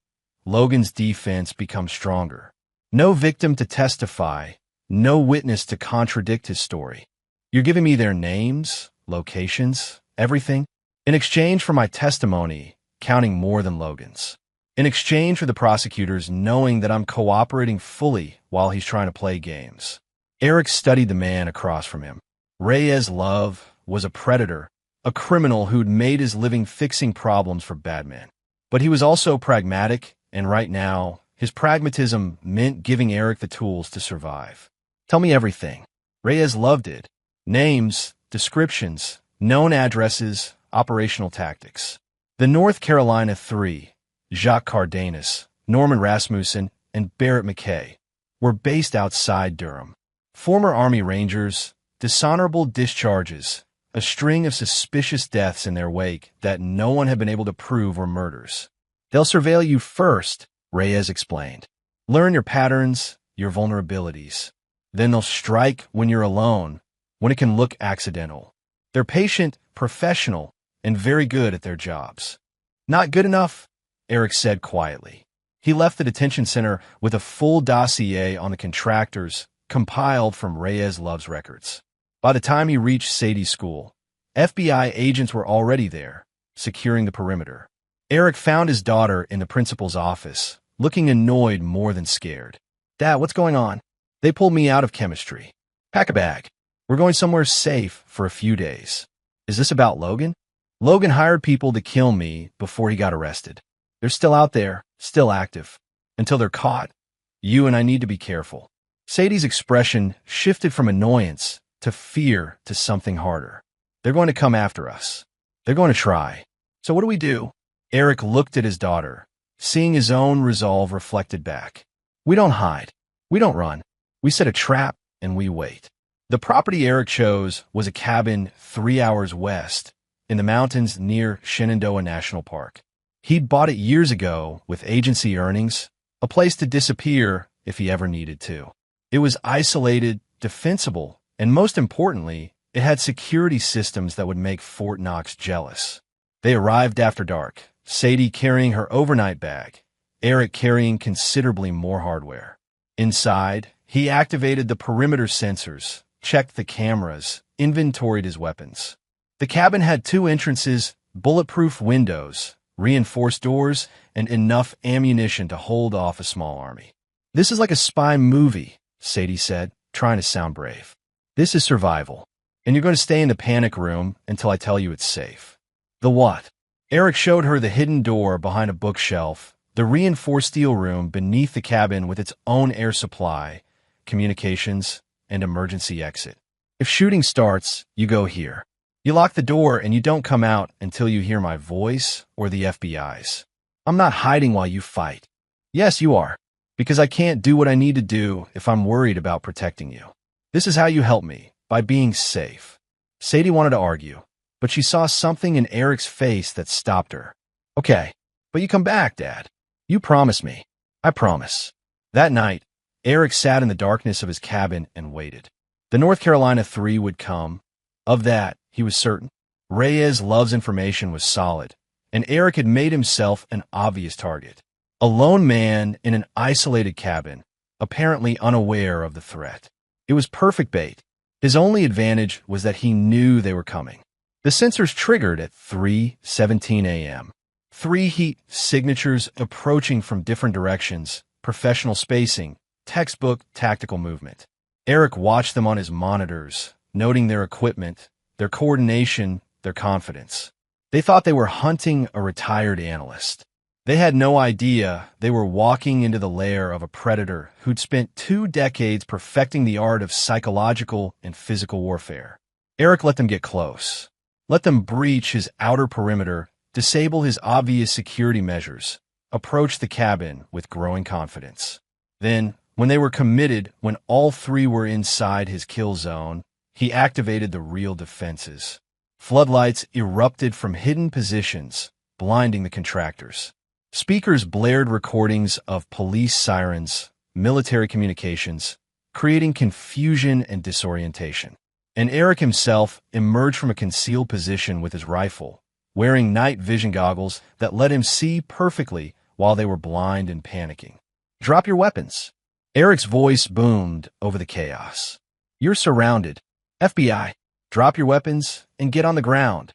Logan's defense becomes stronger. No victim to testify, no witness to contradict his story. You're giving me their names, locations, everything, in exchange for my testimony, counting more than Logan's. In exchange for the prosecutors knowing that I'm cooperating fully while he's trying to play games. Eric studied the man across from him. Reyes' love was a predator, a criminal who'd made his living fixing problems for bad men. But he was also pragmatic, and right now, his pragmatism meant giving Eric the tools to survive. Tell me everything. Reyes loved it. Names, descriptions, known addresses, operational tactics. The North Carolina Three, Jacques Cardenas, Norman Rasmussen, and Barrett McKay, were based outside Durham. Former Army Rangers, dishonorable discharges, a string of suspicious deaths in their wake that no one had been able to prove were murders. They'll surveil you first, Reyes explained. Learn your patterns, your vulnerabilities. Then they'll strike when you're alone, when it can look accidental. They're patient, professional, and very good at their jobs. Not good enough? Eric said quietly. He left the detention center with a full dossier on the contractors compiled from Reyes' Love's records. By the time he reached Sadie's school, FBI agents were already there, securing the perimeter. Eric found his daughter in the principal's office, looking annoyed more than scared. Dad, what's going on? They pulled me out of chemistry. Pack a bag. We're going somewhere safe for a few days. Is this about Logan? Logan hired people to kill me before he got arrested. They're still out there, still active. Until they're caught, you and I need to be careful. Sadie's expression shifted from annoyance to fear to something harder. They're going to come after us. They're going to try. So what do we do? Eric looked at his daughter, seeing his own resolve reflected back. We don't hide. We don't run. We set a trap and we wait. The property Eric chose was a cabin 3 hours west in the mountains near Shenandoah National Park. He'd bought it years ago with agency earnings, a place to disappear if he ever needed to. It was isolated, defensible, and most importantly, it had security systems that would make Fort Knox jealous. They arrived after dark, Sadie carrying her overnight bag, Eric carrying considerably more hardware. Inside, he activated the perimeter sensors, checked the cameras, inventoried his weapons. The cabin had 2 entrances, bulletproof windows, reinforced doors, and enough ammunition to hold off a small army. This is like a spy movie, Sadie said, trying to sound brave. This is survival, and you're going to stay in the panic room until I tell you it's safe. The what? Eric showed her the hidden door behind a bookshelf, the reinforced steel room beneath the cabin with its own air supply, communications, and emergency exit. If shooting starts, you go here. You lock the door and you don't come out until you hear my voice or the FBI's. I'm not hiding while you fight. Yes, you are, because I can't do what I need to do if I'm worried about protecting you. This is how you help me, by being safe. Sadie wanted to argue, but she saw something in Eric's face that stopped her. Okay, but you come back, Dad. You promise me. I promise. That night, Eric sat in the darkness of his cabin and waited. The North Carolina Three would come. Of that, he was certain. Reyes' Love's information was solid, and Eric had made himself an obvious target. A lone man in an isolated cabin, apparently unaware of the threat. It was perfect bait. His only advantage was that he knew they were coming. The sensors triggered at 3:17 a.m. Three heat signatures approaching from different directions, professional spacing, textbook tactical movement. Eric watched them on his monitors, noting their equipment, their coordination, their confidence. They thought they were hunting a retired analyst. They had no idea they were walking into the lair of a predator who'd spent 2 decades perfecting the art of psychological and physical warfare. Eric let them get close. Let them breach his outer perimeter, disable his obvious security measures, approach the cabin with growing confidence. Then, when they were committed, when all three were inside his kill zone, he activated the real defenses. Floodlights erupted from hidden positions, blinding the contractors. Speakers blared recordings of police sirens, military communications, creating confusion and disorientation. And Eric himself emerged from a concealed position with his rifle, wearing night vision goggles that let him see perfectly while they were blind and panicking. "Drop your weapons." Eric's voice boomed over the chaos. "You're surrounded. FBI, drop your weapons and get on the ground."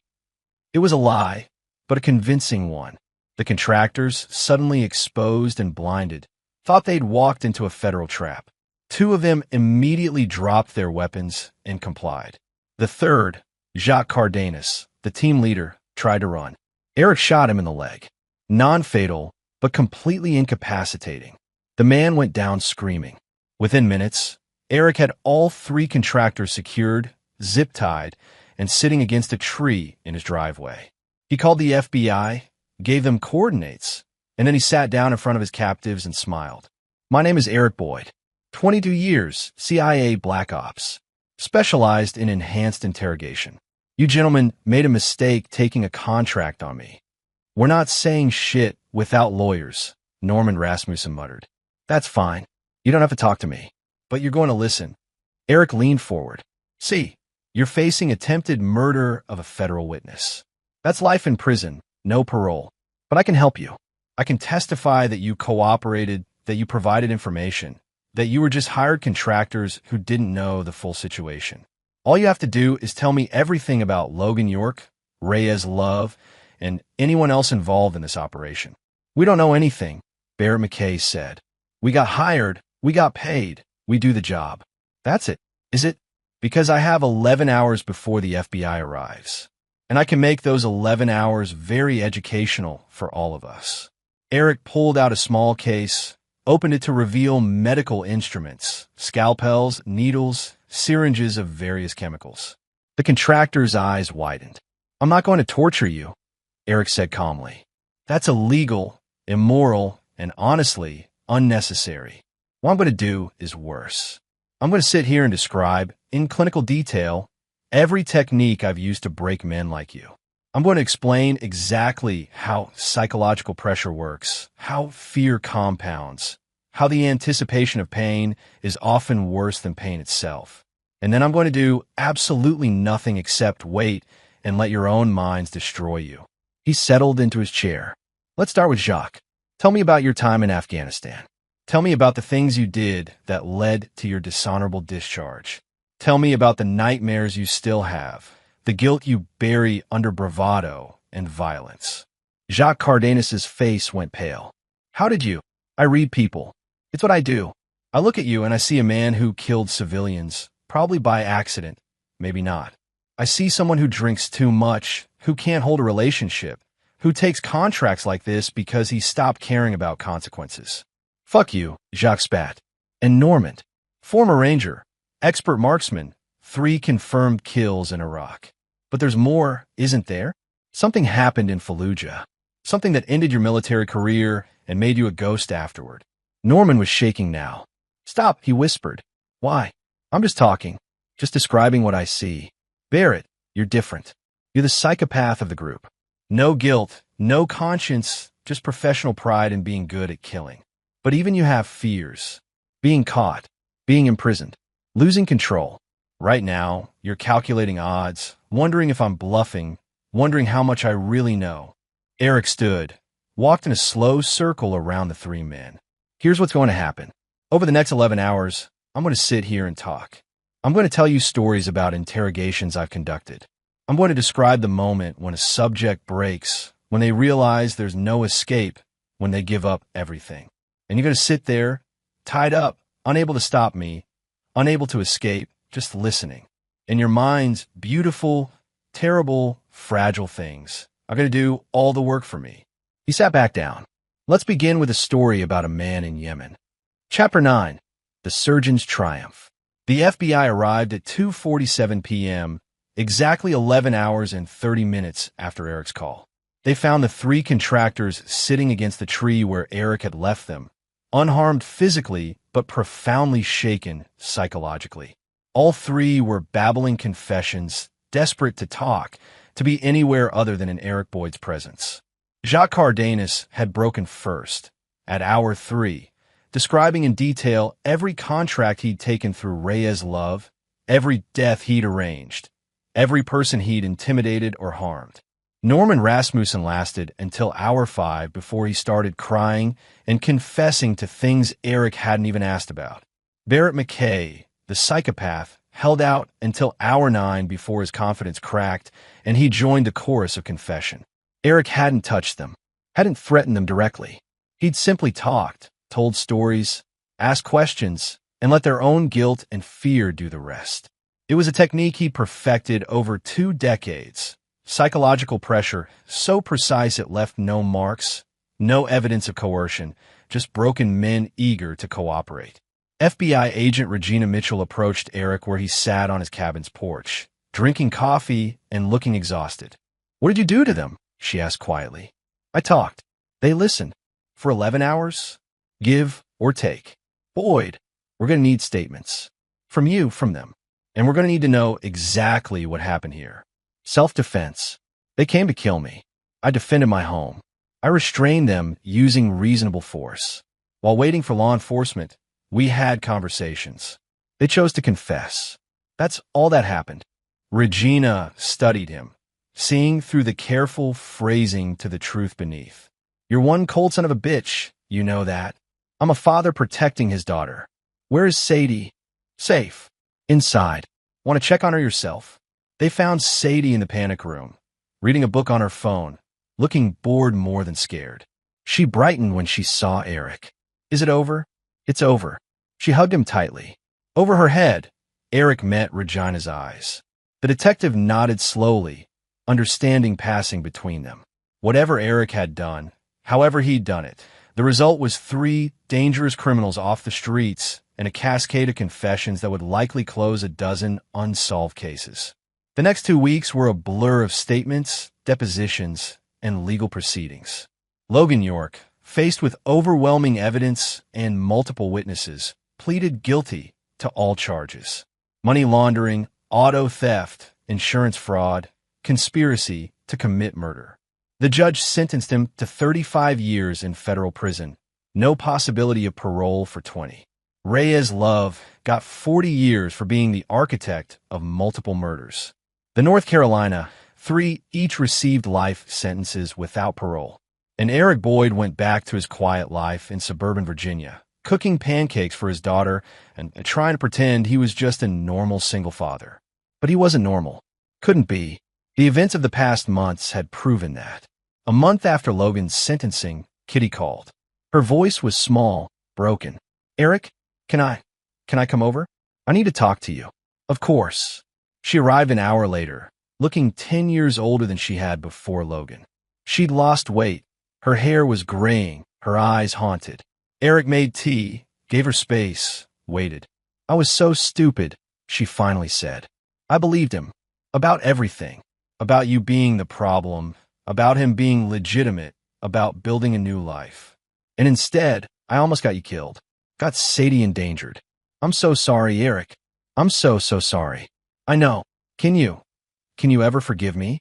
It was a lie, but a convincing one. The contractors, suddenly exposed and blinded, thought they'd walked into a federal trap. 2 of them immediately dropped their weapons and complied. The third, Jacques Cardenas, the team leader, tried to run. Eric shot him in the leg. Non-fatal, but completely incapacitating. The man went down screaming. Within minutes, Eric had all 3 contractors secured, zip-tied, and sitting against a tree in his driveway. He called the FBI, gave them coordinates, and then he sat down in front of his captives and smiled. "My name is Eric Boyd. 22 years, CIA Black Ops. Specialized in enhanced interrogation. You gentlemen made a mistake taking a contract on me." "We're not saying shit without lawyers," Norman Rasmussen muttered. "That's fine. You don't have to talk to me. But you're going to listen." Eric leaned forward. "See, you're facing attempted murder of a federal witness. That's life in prison, no parole. But I can help you. I can testify that you cooperated, that you provided information, that you were just hired contractors who didn't know the full situation. All you have to do is tell me everything about Logan York, Reyes Love, and anyone else involved in this operation." "We don't know anything," Barrett McKay said. "We got hired, we got paid, we do the job." "That's it, is it? Because I have 11 hours before the FBI arrives. And I can make those 11 hours very educational for all of us." Eric pulled out a small case, opened it to reveal medical instruments, scalpels, needles, syringes of various chemicals. The contractor's eyes widened. "I'm not going to torture you," Eric said calmly. "That's illegal, immoral, and honestly, unnecessary. What I'm going to do is worse. I'm going to sit here and describe, in clinical detail, every technique I've used to break men like you. I'm going to explain exactly how psychological pressure works, how fear compounds, how the anticipation of pain is often worse than pain itself. And then I'm going to do absolutely nothing except wait and let your own minds destroy you." He settled into his chair. "Let's start with Jacques. Tell me about your time in Afghanistan. Tell me about the things you did that led to your dishonorable discharge. Tell me about the nightmares you still have, the guilt you bury under bravado and violence." Jacques Cardenas's face went pale. "How did you?" "I read people. It's what I do. I look at you and I see a man who killed civilians, probably by accident, maybe not. I see someone who drinks too much, who can't hold a relationship, who takes contracts like this because he stopped caring about consequences." "Fuck you," Jacques spat. "And Norman, former ranger, expert marksman, 3 confirmed kills in Iraq. But there's more, isn't there? Something happened in Fallujah. Something that ended your military career and made you a ghost afterward." Norman was shaking now. "Stop," he whispered. "Why? I'm just talking, just describing what I see. Barrett, you're different. You're the psychopath of the group. No guilt, no conscience, just professional pride in being good at killing. But even you have fears. Being caught, being imprisoned, losing control. Right now, you're calculating odds, wondering if I'm bluffing, wondering how much I really know." Eric stood, walked in a slow circle around the three men. Here's what's going to happen. Over the next 11 hours, I'm going to sit here and talk. I'm going to tell you stories about interrogations I've conducted. I'm going to describe the moment when a subject breaks, when they realize there's no escape, when they give up everything. And you're going to sit there, tied up, unable to stop me, unable to escape, just listening. In your mind's beautiful, terrible, fragile things are going to do all the work for me. He sat back down. Let's begin with a story about a man in Yemen. Chapter 9. The Surgeon's Triumph. The FBI arrived at 2:47 p.m., exactly 11 hours and 30 minutes after Eric's call. They found the three contractors sitting against the tree where Eric had left them, unharmed physically but profoundly shaken psychologically. All three were babbling confessions, desperate to talk, to be anywhere other than in Eric Boyd's presence. Jacques Cardenas had broken first, at hour 3, describing in detail every contract he'd taken through Reyes Love, every death he'd arranged, every person he'd intimidated or harmed. Norman Rasmussen lasted until hour 5 before he started crying and confessing to things Eric hadn't even asked about. Barrett McKay, the psychopath, held out until hour 9 before his confidence cracked and he joined the chorus of confession. Eric hadn't touched them, hadn't threatened them directly. He'd simply talked, told stories, asked questions, and let their own guilt and fear do the rest. It was a technique he perfected over 2 decades. Psychological pressure, so precise it left no marks, no evidence of coercion, just broken men eager to cooperate. FBI agent Regina Mitchell approached Eric where he sat on his cabin's porch, drinking coffee and looking exhausted. "What did you do to them?" she asked quietly. "I talked. They listened. For 11 hours? Give or take. Boyd, we're going to need statements. From you, from them. And we're going to need to know exactly what happened here. Self-defense. They came to kill me. I defended my home. I restrained them using reasonable force. While waiting for law enforcement, we had conversations. They chose to confess. That's all that happened." Regina studied him, seeing through the careful phrasing to the truth beneath. "You're one cold son of a bitch, you know that. I'm a father protecting his daughter. Where is Sadie?" "Safe. Inside. Want to check on her yourself?" They found Sadie in the panic room, reading a book on her phone, looking bored more than scared. She brightened when she saw Eric. "Is it over?" "It's over." She hugged him tightly. Over her head, Eric met Regina's eyes. The detective nodded slowly, understanding passing between them. Whatever Eric had done, however he'd done it, the result was 3 dangerous criminals off the streets and a cascade of confessions that would likely close a dozen unsolved cases. The next 2 weeks were a blur of statements, depositions, and legal proceedings. Logan York, faced with overwhelming evidence and multiple witnesses, pleaded guilty to all charges: money laundering, auto theft, insurance fraud, conspiracy to commit murder. The judge sentenced him to 35 years in federal prison, no possibility of parole for 20. Reyes Love got 40 years for being the architect of multiple murders. The North Carolina 3 each received life sentences without parole. And Eric Boyd went back to his quiet life in suburban Virginia, cooking pancakes for his daughter and trying to pretend he was just a normal single father. But he wasn't normal. Couldn't be. The events of the past months had proven that. A month after Logan's sentencing, Kitty called. Her voice was small, broken. "Eric, can I come over? I need to talk to you." "Of course." She arrived an hour later, looking 10 years older than she had before Logan. She'd lost weight. Her hair was graying, her eyes haunted. Eric made tea, gave her space, waited. "I was so stupid," she finally said. "I believed him. About everything. About you being the problem, about him being legitimate, about building a new life. And instead, I almost got you killed. Got Sadie endangered. I'm so sorry, Eric. I'm so sorry. I know. Can you ever forgive me?"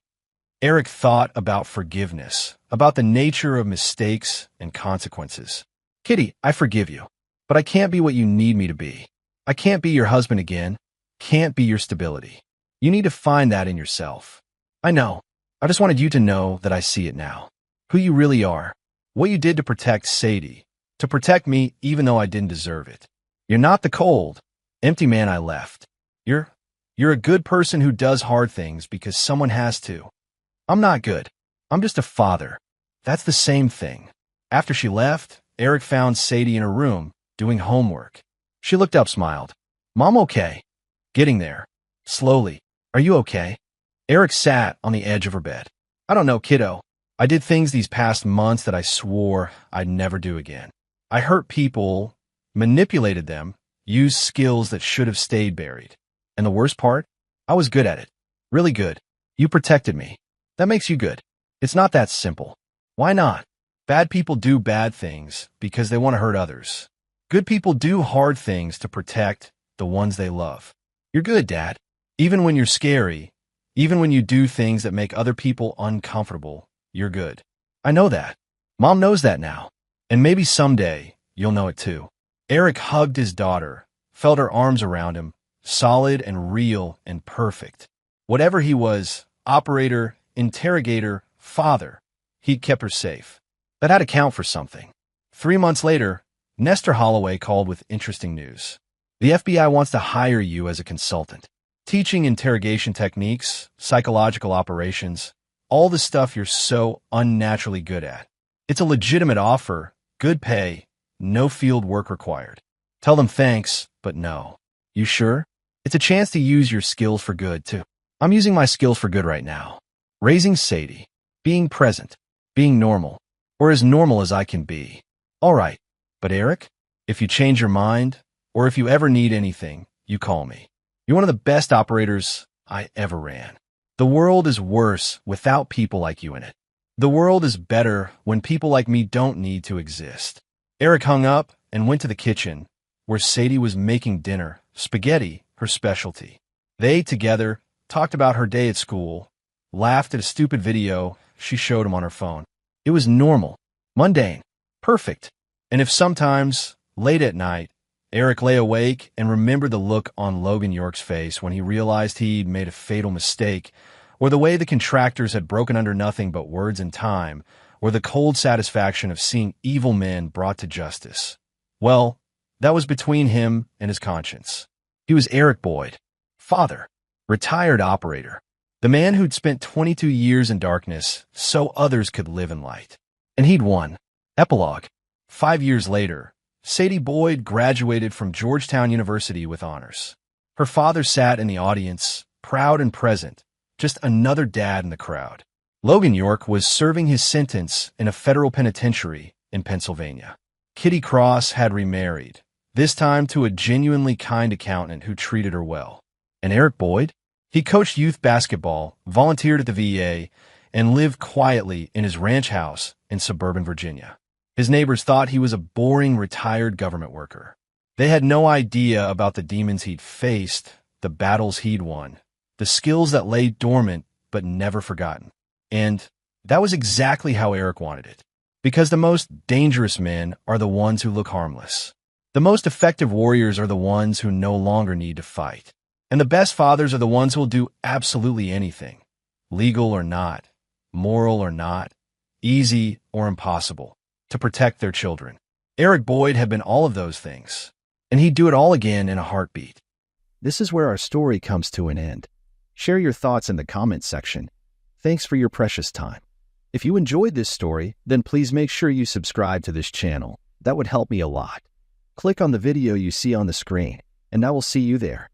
Eric thought about forgiveness, about the nature of mistakes and consequences. "Kitty, I forgive you, but I can't be what you need me to be. I can't be your husband again, can't be your stability. You need to find that in yourself. I know. I just wanted you to know that I see it now. Who you really are. What you did to protect Sadie, to protect me even though I didn't deserve it. You're not the cold, empty man I left. You're a good person who does hard things because someone has to. I'm not good. I'm just a father. That's the same thing. After she left, Eric found Sadie in her room, doing homework. She looked up, smiled. Mom, okay? Getting there. Slowly. Are you okay? Eric sat on the edge of her bed. I don't know, kiddo. I did things these past months that I swore I'd never do again. I hurt people, manipulated them, used skills that should have stayed buried. And the worst part? I was good at it. Really good. You protected me. That makes you good. It's not that simple. Why not? Bad people do bad things because they want to hurt others. Good people do hard things to protect the ones they love. You're good, Dad. Even when you're scary, even when you do things that make other people uncomfortable, you're good. I know that. Mom knows that now. And maybe someday you'll know it too. Eric hugged his daughter, felt her arms around him, solid and real and perfect. Whatever he was, operator, interrogator, father, he'd kept her safe. That had to count for something. 3 months later, Nestor Holloway called with interesting news. The FBI wants to hire you as a consultant, teaching interrogation techniques, psychological operations, all the stuff you're so unnaturally good at. It's a legitimate offer, good pay, no field work required. Tell them thanks, but no. You sure? It's a chance to use your skills for good, too. I'm using my skills for good right now. Raising Sadie, being present, being normal, or as normal as I can be. All right, but Eric, if you change your mind, or if you ever need anything, you call me. You're one of the best operators I ever ran. The world is worse without people like you in it. The world is better when people like me don't need to exist. Eric hung up and went to the kitchen, where Sadie was making dinner, spaghetti, her specialty. They, together, talked about her day at school, laughed at a stupid video she showed him on her phone. It was normal, mundane, perfect. And if sometimes, late at night, Eric lay awake and remembered the look on Logan York's face when he realized he'd made a fatal mistake, or the way the contractors had broken under nothing but words and time, or the cold satisfaction of seeing evil men brought to justice. Well, that was between him and his conscience. He was Eric Boyd, father, retired operator, the man who'd spent 22 years in darkness so others could live in light. And he'd won. Epilogue. 5 years later, Sadie Boyd graduated from Georgetown University with honors. Her father sat in the audience, proud and present, just another dad in the crowd. Logan York was serving his sentence in a federal penitentiary in Pennsylvania. Kitty Cross had remarried, this time to a genuinely kind accountant who treated her well. And Eric Boyd? He coached youth basketball, volunteered at the VA, and lived quietly in his ranch house in suburban Virginia. His neighbors thought he was a boring retired government worker. They had no idea about the demons he'd faced, the battles he'd won, the skills that lay dormant but never forgotten. And that was exactly how Eric wanted it. Because the most dangerous men are the ones who look harmless. The most effective warriors are the ones who no longer need to fight. And the best fathers are the ones who will do absolutely anything, legal or not, moral or not, easy or impossible, to protect their children. Eric Boyd had been all of those things, and he'd do it all again in a heartbeat.
This is where our story comes to an end. Share your thoughts in the comments section. Thanks for your precious time. If you enjoyed this story, then please make sure you subscribe to this channel. That would help me a lot. Click on the video you see on the screen, and I will see you there.